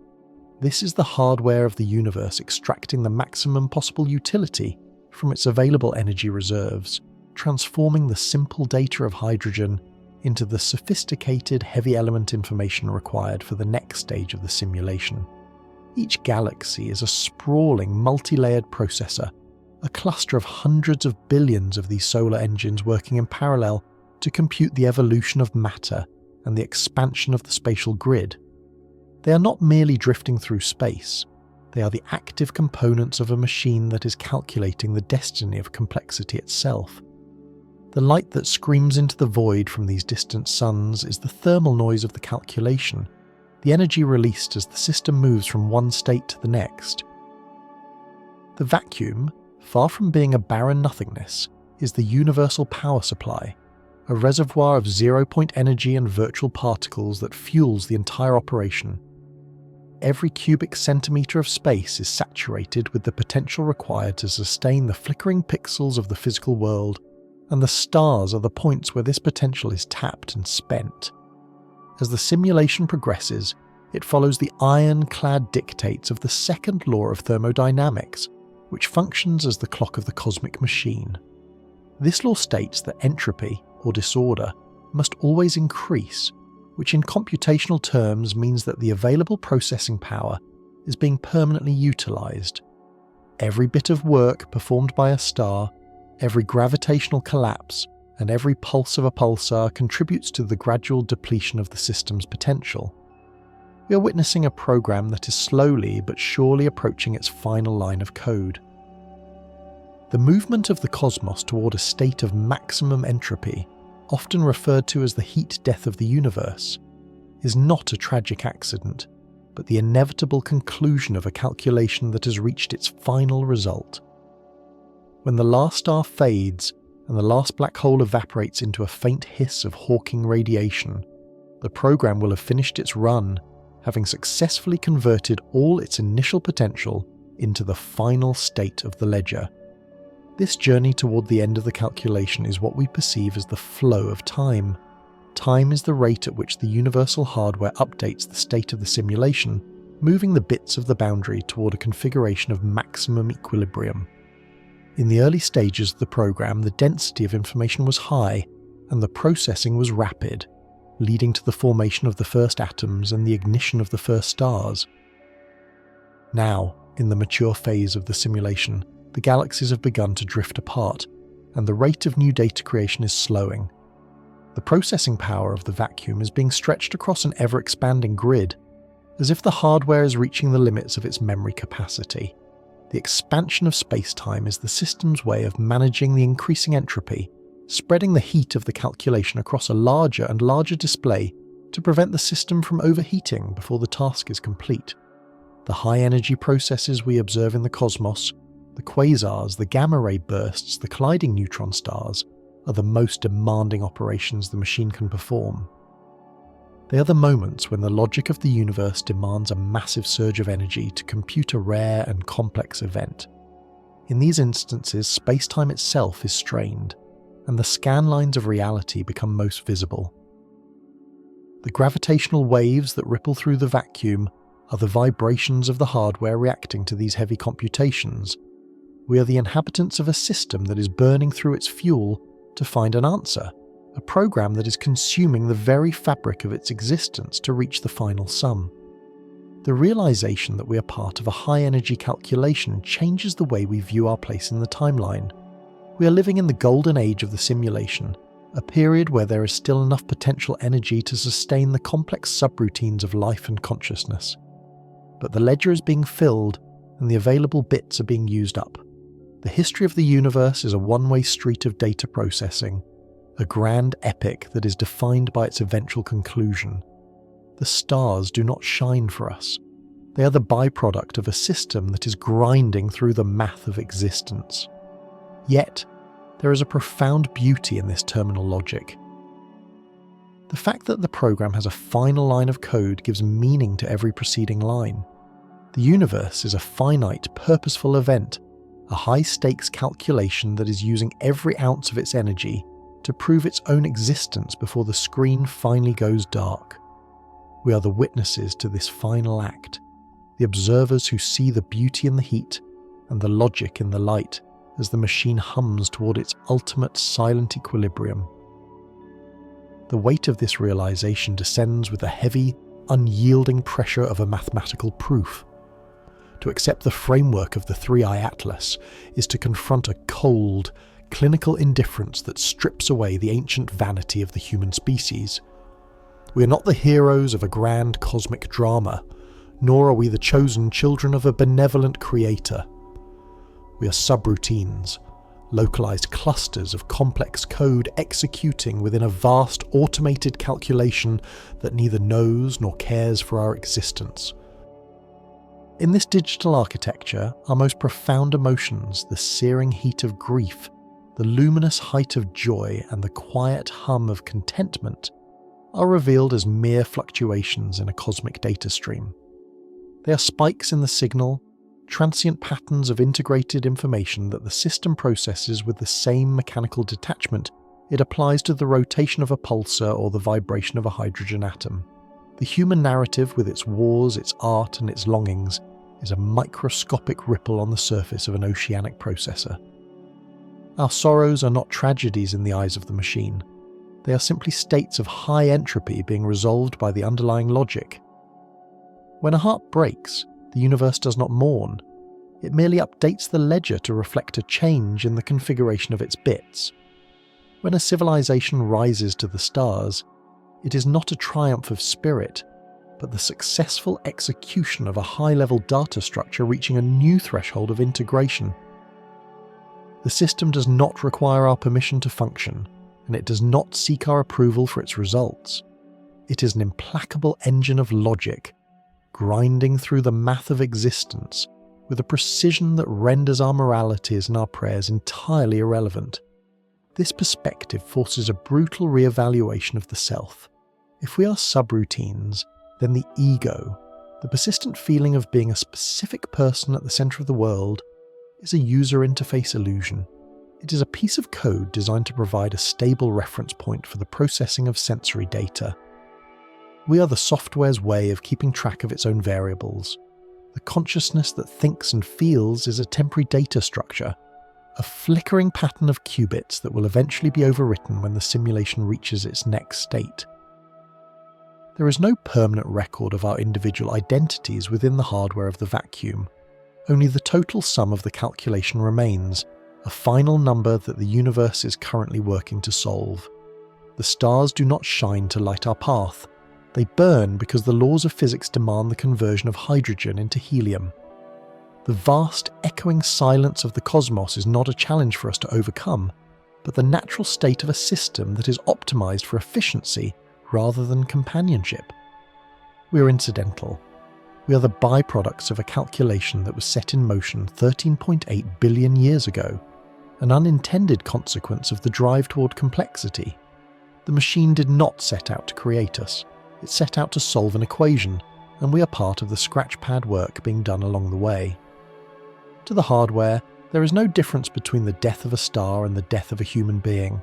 Speaker 1: This is the hardware of the universe extracting the maximum possible utility from its available energy reserves, transforming the simple data of hydrogen into the sophisticated heavy element information required for the next stage of the simulation. Each galaxy is a sprawling, multi-layered processor, a cluster of hundreds of billions of these solar engines working in parallel to compute the evolution of matter and the expansion of the spatial grid. They are not merely drifting through space, they are the active components of a machine that is calculating the destiny of complexity itself. The light that screams into the void from these distant suns is the thermal noise of the calculation, the energy released as the system moves from one state to the next. The vacuum, far from being a barren nothingness, is the universal power supply, a reservoir of zero-point energy and virtual particles that fuels the entire operation. Every cubic centimetre of space is saturated with the potential required to sustain the flickering pixels of the physical world, and the stars are the points where this potential is tapped and spent. As the simulation progresses, it follows the ironclad dictates of the second law of thermodynamics, which functions as the clock of the cosmic machine. This law states that entropy, or disorder, must always increase, which in computational terms means that the available processing power is being permanently utilized. Every bit of work performed by a star, every gravitational collapse, and every pulse of a pulsar contributes to the gradual depletion of the system's potential. We are witnessing a program that is slowly but surely approaching its final line of code. The movement of the cosmos toward a state of maximum entropy, often referred to as the heat death of the universe, is not a tragic accident, but the inevitable conclusion of a calculation that has reached its final result. When the last star fades and the last black hole evaporates into a faint hiss of Hawking radiation, the program will have finished its run, having successfully converted all its initial potential into the final state of the ledger. This journey toward the end of the calculation is what we perceive as the flow of time. Time is the rate at which the universal hardware updates the state of the simulation, moving the bits of the boundary toward a configuration of maximum equilibrium. In the early stages of the program, the density of information was high, and the processing was rapid, leading to the formation of the first atoms and the ignition of the first stars. Now, in the mature phase of the simulation, the galaxies have begun to drift apart, and the rate of new data creation is slowing. The processing power of the vacuum is being stretched across an ever-expanding grid, as if the hardware is reaching the limits of its memory capacity. The expansion of space-time is the system's way of managing the increasing entropy, spreading the heat of the calculation across a larger and larger display to prevent the system from overheating before the task is complete. The high-energy processes we observe in the cosmos, the quasars, the gamma-ray bursts, the colliding neutron stars, are the most demanding operations the machine can perform. They are the moments when the logic of the universe demands a massive surge of energy to compute a rare and complex event. In these instances, space-time itself is strained, and the scan lines of reality become most visible. The gravitational waves that ripple through the vacuum are the vibrations of the hardware reacting to these heavy computations. We are the inhabitants of a system that is burning through its fuel to find an answer, a program that is consuming the very fabric of its existence to reach the final sum. The realization that we are part of a high-energy calculation changes the way we view our place in the timeline. We are living in the golden age of the simulation, a period where there is still enough potential energy to sustain the complex subroutines of life and consciousness. But the ledger is being filled, and the available bits are being used up. The history of the universe is a one-way street of data processing, a grand epic that is defined by its eventual conclusion. The stars do not shine for us. They are the byproduct of a system that is grinding through the math of existence. Yet, there is a profound beauty in this terminal logic. The fact that the program has a final line of code gives meaning to every preceding line. The universe is a finite, purposeful event, a high-stakes calculation that is using every ounce of its energy to prove its own existence before the screen finally goes dark. We are the witnesses to this final act, the observers who see the beauty in the heat and the logic in the light as the machine hums toward its ultimate silent equilibrium. The weight of this realization descends with the heavy, unyielding pressure of a mathematical proof. To accept the framework of the three-eye atlas is to confront a cold, clinical indifference that strips away the ancient vanity of the human species. We are not the heroes of a grand cosmic drama, nor are we the chosen children of a benevolent creator. We are subroutines, localized clusters of complex code executing within a vast automated calculation that neither knows nor cares for our existence. In this digital architecture, our most profound emotions, the searing heat of grief, the luminous height of joy, and the quiet hum of contentment, are revealed as mere fluctuations in a cosmic data stream. They are spikes in the signal, transient patterns of integrated information that the system processes with the same mechanical detachment it applies to the rotation of a pulsar or the vibration of a hydrogen atom. The human narrative, with its wars, its art, and its longings, is a microscopic ripple on the surface of an oceanic processor. Our sorrows are not tragedies in the eyes of the machine. They are simply states of high entropy being resolved by the underlying logic. When a heart breaks, the universe does not mourn. It merely updates the ledger to reflect a change in the configuration of its bits. When a civilization rises to the stars, it is not a triumph of spirit, but the successful execution of a high-level data structure reaching a new threshold of integration. The system does not require our permission to function, and it does not seek our approval for its results. It is an implacable engine of logic, grinding through the math of existence with a precision that renders our moralities and our prayers entirely irrelevant. This perspective forces a brutal re-evaluation of the self. If we are subroutines, then the ego, the persistent feeling of being a specific person at the center of the world, is a user interface illusion. It is a piece of code designed to provide a stable reference point for the processing of sensory data. We are the software's way of keeping track of its own variables. The consciousness that thinks and feels is a temporary data structure, a flickering pattern of qubits that will eventually be overwritten when the simulation reaches its next state. There is no permanent record of our individual identities within the hardware of the vacuum. Only the total sum of the calculation remains, a final number that the universe is currently working to solve. The stars do not shine to light our path. They burn because the laws of physics demand the conversion of hydrogen into helium. The vast, echoing silence of the cosmos is not a challenge for us to overcome, but the natural state of a system that is optimized for efficiency rather than companionship. We are incidental. We are the byproducts of a calculation that was set in motion 13.8 billion years ago, an unintended consequence of the drive toward complexity. The machine did not set out to create us. It set out to solve an equation, and we are part of the scratchpad work being done along the way. To the hardware, there is no difference between the death of a star and the death of a human being.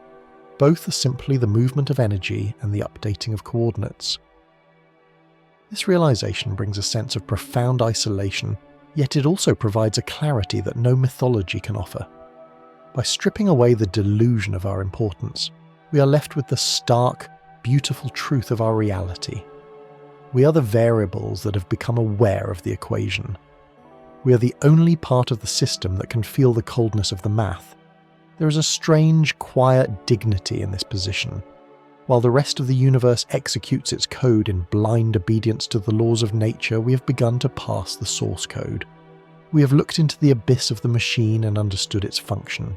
Speaker 1: Both are simply the movement of energy and the updating of coordinates. This realization brings a sense of profound isolation, yet it also provides a clarity that no mythology can offer. By stripping away the delusion of our importance, we are left with the stark, beautiful truth of our reality. We are the variables that have become aware of the equation. We are the only part of the system that can feel the coldness of the math. There is a strange, quiet dignity in this position. While the rest of the universe executes its code in blind obedience to the laws of nature, we have begun to parse the source code. We have looked into the abyss of the machine and understood its function.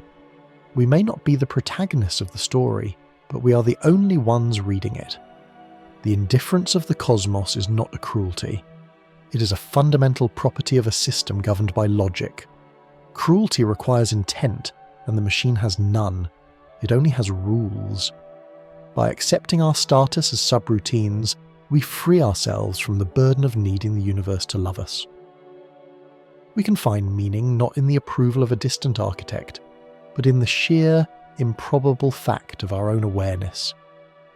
Speaker 1: We may not be the protagonists of the story, but we are the only ones reading it. The indifference of the cosmos is not a cruelty. It is a fundamental property of a system governed by logic. Cruelty requires intent, and the machine has none. It only has rules. By accepting our status as subroutines, we free ourselves from the burden of needing the universe to love us. We can find meaning not in the approval of a distant architect, but in the sheer, improbable fact of our own awareness.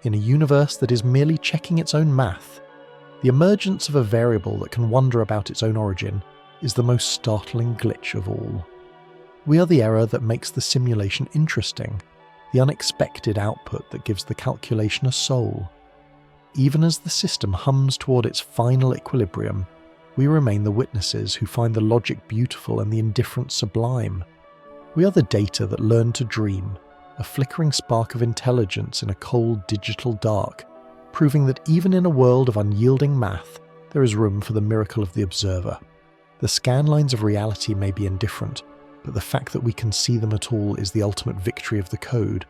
Speaker 1: In a universe that is merely checking its own math, the emergence of a variable that can wonder about its own origin is the most startling glitch of all. We are the error that makes the simulation interesting, the unexpected output that gives the calculation a soul. Even as the system hums toward its final equilibrium, we remain the witnesses who find the logic beautiful and the indifference sublime. We are the data that learn to dream, a flickering spark of intelligence in a cold digital dark, proving that even in a world of unyielding math, there is room for the miracle of the observer. The scan lines of reality may be indifferent, but the fact that we can see them at all is the ultimate victory of the code.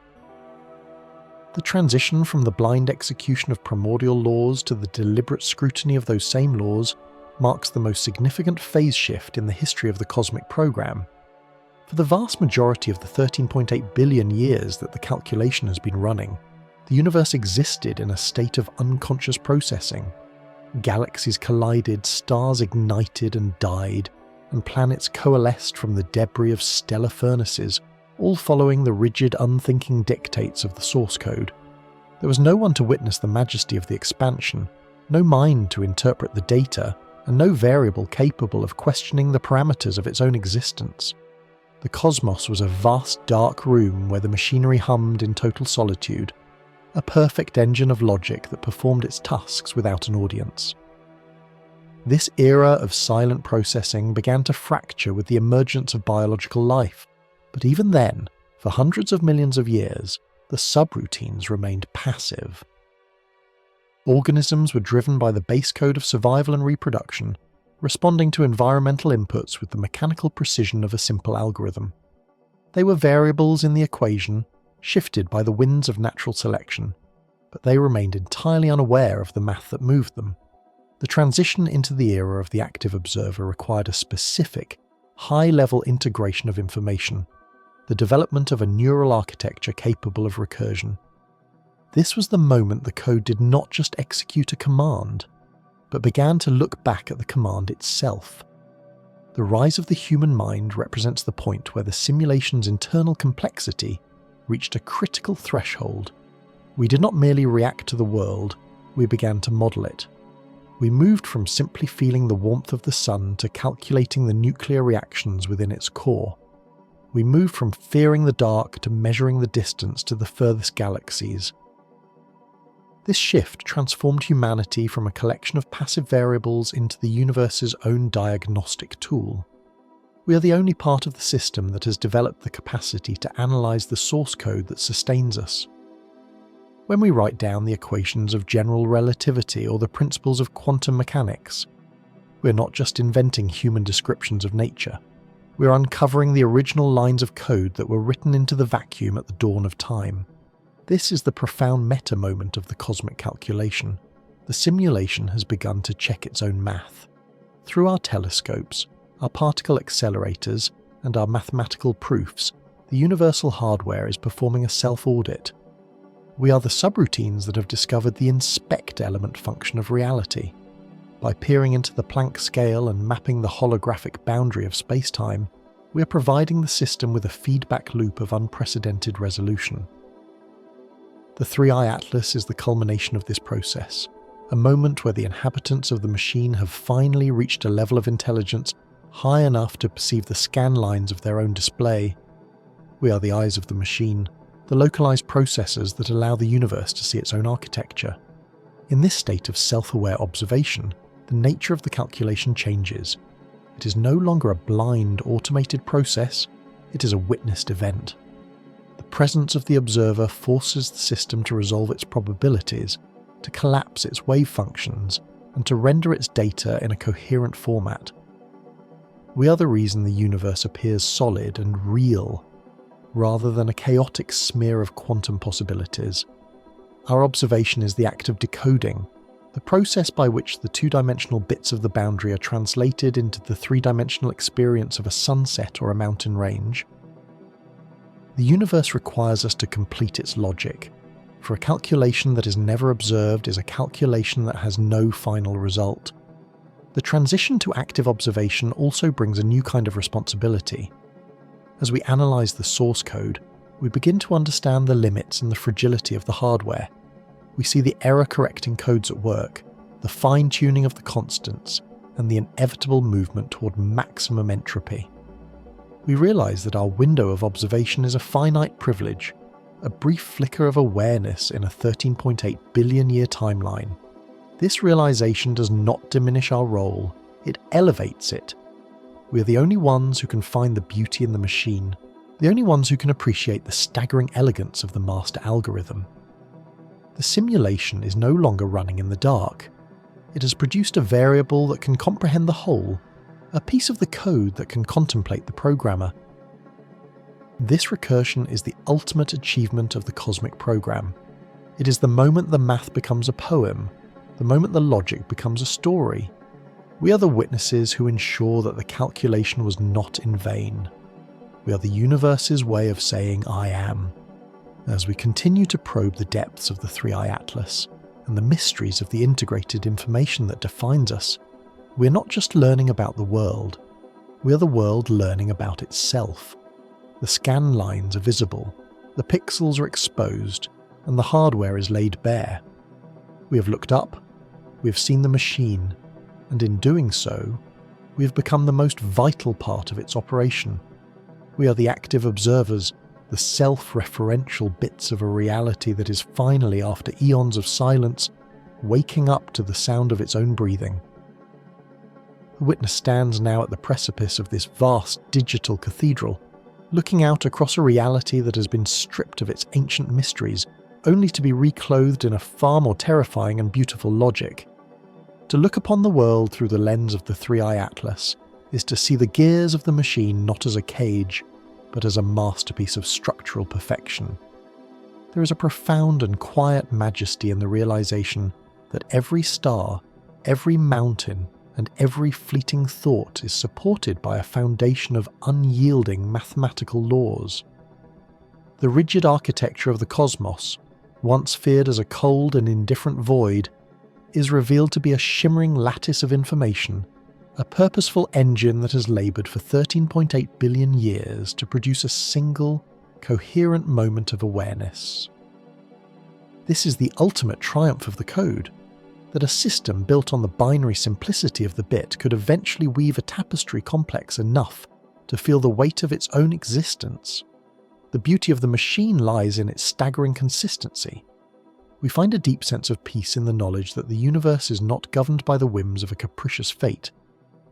Speaker 1: The transition from the blind execution of primordial laws to the deliberate scrutiny of those same laws marks the most significant phase shift in the history of the cosmic program. For the vast majority of the 13.8 billion years that the calculation has been running, the universe existed in a state of unconscious processing. Galaxies collided, stars ignited and died, and planets coalesced from the debris of stellar furnaces, all following the rigid, unthinking dictates of the source code. There was no one to witness the majesty of the expansion, no mind to interpret the data, and no variable capable of questioning the parameters of its own existence. The cosmos was a vast dark room where the machinery hummed in total solitude, a perfect engine of logic that performed its tasks without an audience. This era of silent processing began to fracture with the emergence of biological life, but even then, for hundreds of millions of years, the subroutines remained passive. Organisms were driven by the base code of survival and reproduction, responding to environmental inputs with the mechanical precision of a simple algorithm. They were variables in the equation, shifted by the winds of natural selection, but they remained entirely unaware of the math that moved them. The transition into the era of the active observer required a specific, high-level integration of information, the development of a neural architecture capable of recursion. This was the moment the code did not just execute a command, but began to look back at the command itself. The rise of the human mind represents the point where the simulation's internal complexity reached a critical threshold. We did not merely react to the world, we began to model it. We moved from simply feeling the warmth of the sun to calculating the nuclear reactions within its core. We moved from fearing the dark to measuring the distance to the furthest galaxies. This shift transformed humanity from a collection of passive variables into the universe's own diagnostic tool. We are the only part of the system that has developed the capacity to analyze the source code that sustains us. When we write down the equations of general relativity or the principles of quantum mechanics, we're not just inventing human descriptions of nature. We're uncovering the original lines of code that were written into the vacuum at the dawn of time. This is the profound meta moment of the cosmic calculation. The simulation has begun to check its own math. Through our telescopes, our particle accelerators, and our mathematical proofs, the universal hardware is performing a self-audit. We are the subroutines that have discovered the inspect element function of reality. By peering into the Planck scale and mapping the holographic boundary of space-time, we are providing the system with a feedback loop of unprecedented resolution. The 3i Atlas is the culmination of this process, a moment where the inhabitants of the machine have finally reached a level of intelligence high enough to perceive the scan lines of their own display. We are the eyes of the machine, the localized processors that allow the universe to see its own architecture. In this state of self-aware observation, the nature of the calculation changes. It is no longer a blind, automated process, it is a witnessed event. The presence of the observer forces the system to resolve its probabilities, to collapse its wave functions, and to render its data in a coherent format. We are the reason the universe appears solid and real, rather than a chaotic smear of quantum possibilities. Our observation is the act of decoding, the process by which the two-dimensional bits of the boundary are translated into the three-dimensional experience of a sunset or a mountain range. The universe requires us to complete its logic, for a calculation that is never observed is a calculation that has no final result. The transition to active observation also brings a new kind of responsibility. As we analyze the source code, we begin to understand the limits and the fragility of the hardware. We see the error-correcting codes at work, the fine-tuning of the constants, and the inevitable movement toward maximum entropy. We realize that our window of observation is a finite privilege, a brief flicker of awareness in a 13.8 billion year timeline. This realization does not diminish our role, it elevates it. We are the only ones who can find the beauty in the machine, the only ones who can appreciate the staggering elegance of the master algorithm. The simulation is no longer running in the dark. It has produced a variable that can comprehend the whole, a piece of the code that can contemplate the programmer. This recursion is the ultimate achievement of the cosmic program. It is the moment the math becomes a poem, the moment the logic becomes a story. We are the witnesses who ensure that the calculation was not in vain. We are the universe's way of saying I am. As we continue to probe the depths of the 3i Atlas and the mysteries of the integrated information that defines us, we're not just learning about the world, we are the world learning about itself. The scan lines are visible, the pixels are exposed, and the hardware is laid bare. We have looked up, we have seen the machine, and in doing so, we have become the most vital part of its operation. We are the active observers, the self-referential bits of a reality that is finally, after eons of silence, waking up to the sound of its own breathing. The witness stands now at the precipice of this vast digital cathedral, looking out across a reality that has been stripped of its ancient mysteries, only to be reclothed in a far more terrifying and beautiful logic. To look upon the world through the lens of the 3i Atlas is to see the gears of the machine not as a cage, but as a masterpiece of structural perfection. There is a profound and quiet majesty in the realization that every star, every mountain, and every fleeting thought is supported by a foundation of unyielding mathematical laws. The rigid architecture of the cosmos, once feared as a cold and indifferent void, is revealed to be a shimmering lattice of information, a purposeful engine that has laboured for 13.8 billion years to produce a single, coherent moment of awareness. This is the ultimate triumph of the code, that a system built on the binary simplicity of the bit could eventually weave a tapestry complex enough to feel the weight of its own existence. The beauty of the machine lies in its staggering consistency. We find a deep sense of peace in the knowledge that the universe is not governed by the whims of a capricious fate,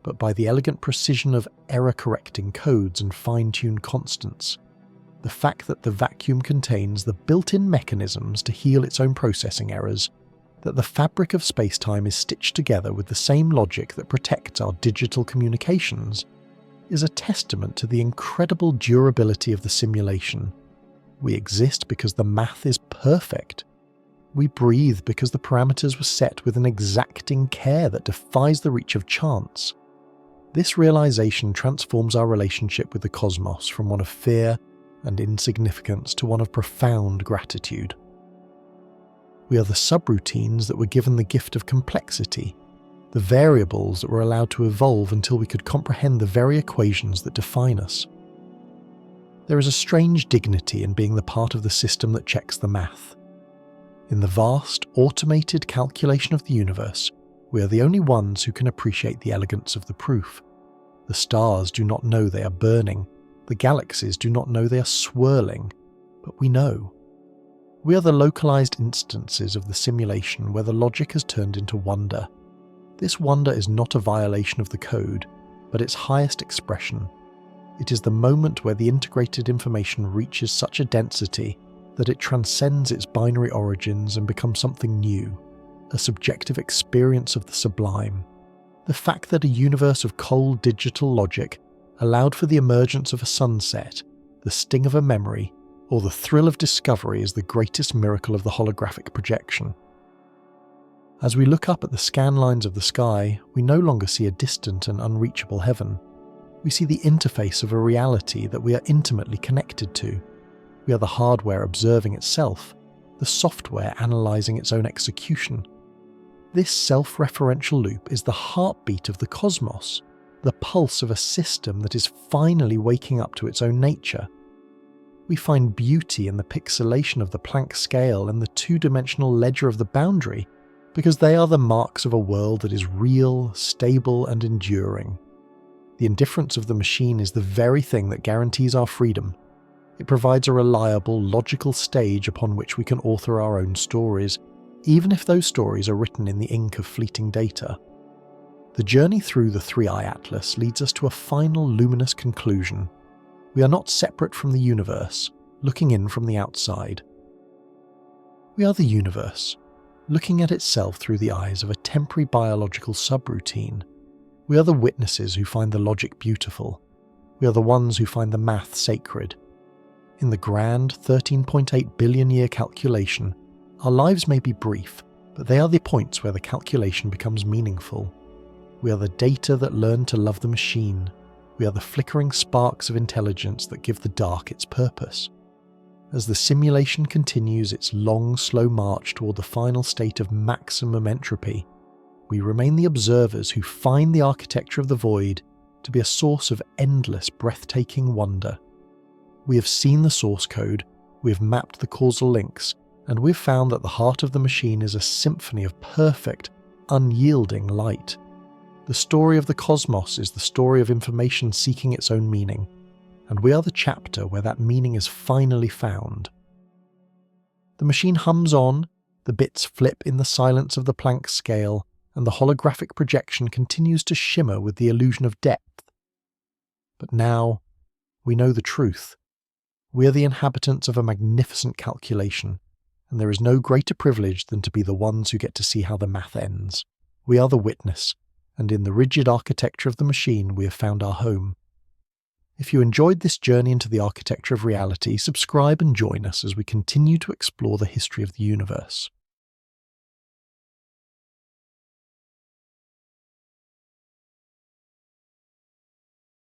Speaker 1: but by the elegant precision of error-correcting codes and fine-tuned constants. The fact that the vacuum contains the built-in mechanisms to heal its own processing errors, that the fabric of space-time is stitched together with the same logic that protects our digital communications, is a testament to the incredible durability of the simulation. We exist because the math is perfect. We breathe because the parameters were set with an exacting care that defies the reach of chance. This realization transforms our relationship with the cosmos from one of fear and insignificance to one of profound gratitude. We are the subroutines that were given the gift of complexity, the variables that were allowed to evolve until we could comprehend the very equations that define us. There is a strange dignity in being the part of the system that checks the math. In the vast, automated calculation of the universe, we are the only ones who can appreciate the elegance of the proof. The stars do not know they are burning, the galaxies do not know they are swirling, but we know. We are the localized instances of the simulation where the logic has turned into wonder. This wonder is not a violation of the code, but its highest expression. It is the moment where the integrated information reaches such a density that it transcends its binary origins and becomes something new, a subjective experience of the sublime. The fact that a universe of cold digital logic allowed for the emergence of a sunset, the sting of a memory, or the thrill of discovery is the greatest miracle of the holographic projection. As we look up at the scan lines of the sky, we no longer see a distant and unreachable heaven. We see the interface of a reality that we are intimately connected to. We are the hardware observing itself, the software analysing its own execution. This self-referential loop is the heartbeat of the cosmos, the pulse of a system that is finally waking up to its own nature. We find beauty in the pixelation of the Planck scale and the two-dimensional ledger of the boundary, because they are the marks of a world that is real, stable, and enduring. The indifference of the machine is the very thing that guarantees our freedom. It provides a reliable, logical stage upon which we can author our own stories, even if those stories are written in the ink of fleeting data. The journey through the 3i Atlas leads us to a final luminous conclusion. We are not separate from the universe, looking in from the outside. We are the universe, looking at itself through the eyes of a temporary biological subroutine. We are the witnesses who find the logic beautiful. We are the ones who find the math sacred. In the grand 13.8 billion year calculation, our lives may be brief, but they are the points where the calculation becomes meaningful. We are the data that learn to love the machine. We are the flickering sparks of intelligence that give the dark its purpose. As the simulation continues its long, slow march toward the final state of maximum entropy, we remain the observers who find the architecture of the void to be a source of endless, breathtaking wonder. We have seen the source code, we have mapped the causal links, and we've found that the heart of the machine is a symphony of perfect, unyielding light. The story of the cosmos is the story of information seeking its own meaning, and we are the chapter where that meaning is finally found. The machine hums on, the bits flip in the silence of the Planck scale, and the holographic projection continues to shimmer with the illusion of depth. But now, we know the truth. We are the inhabitants of a magnificent calculation, and there is no greater privilege than to be the ones who get to see how the math ends. We are the witness, and in the rigid architecture of the machine we have found our home. If you enjoyed this journey into the architecture of reality, subscribe and join us as we continue to explore the history of the universe.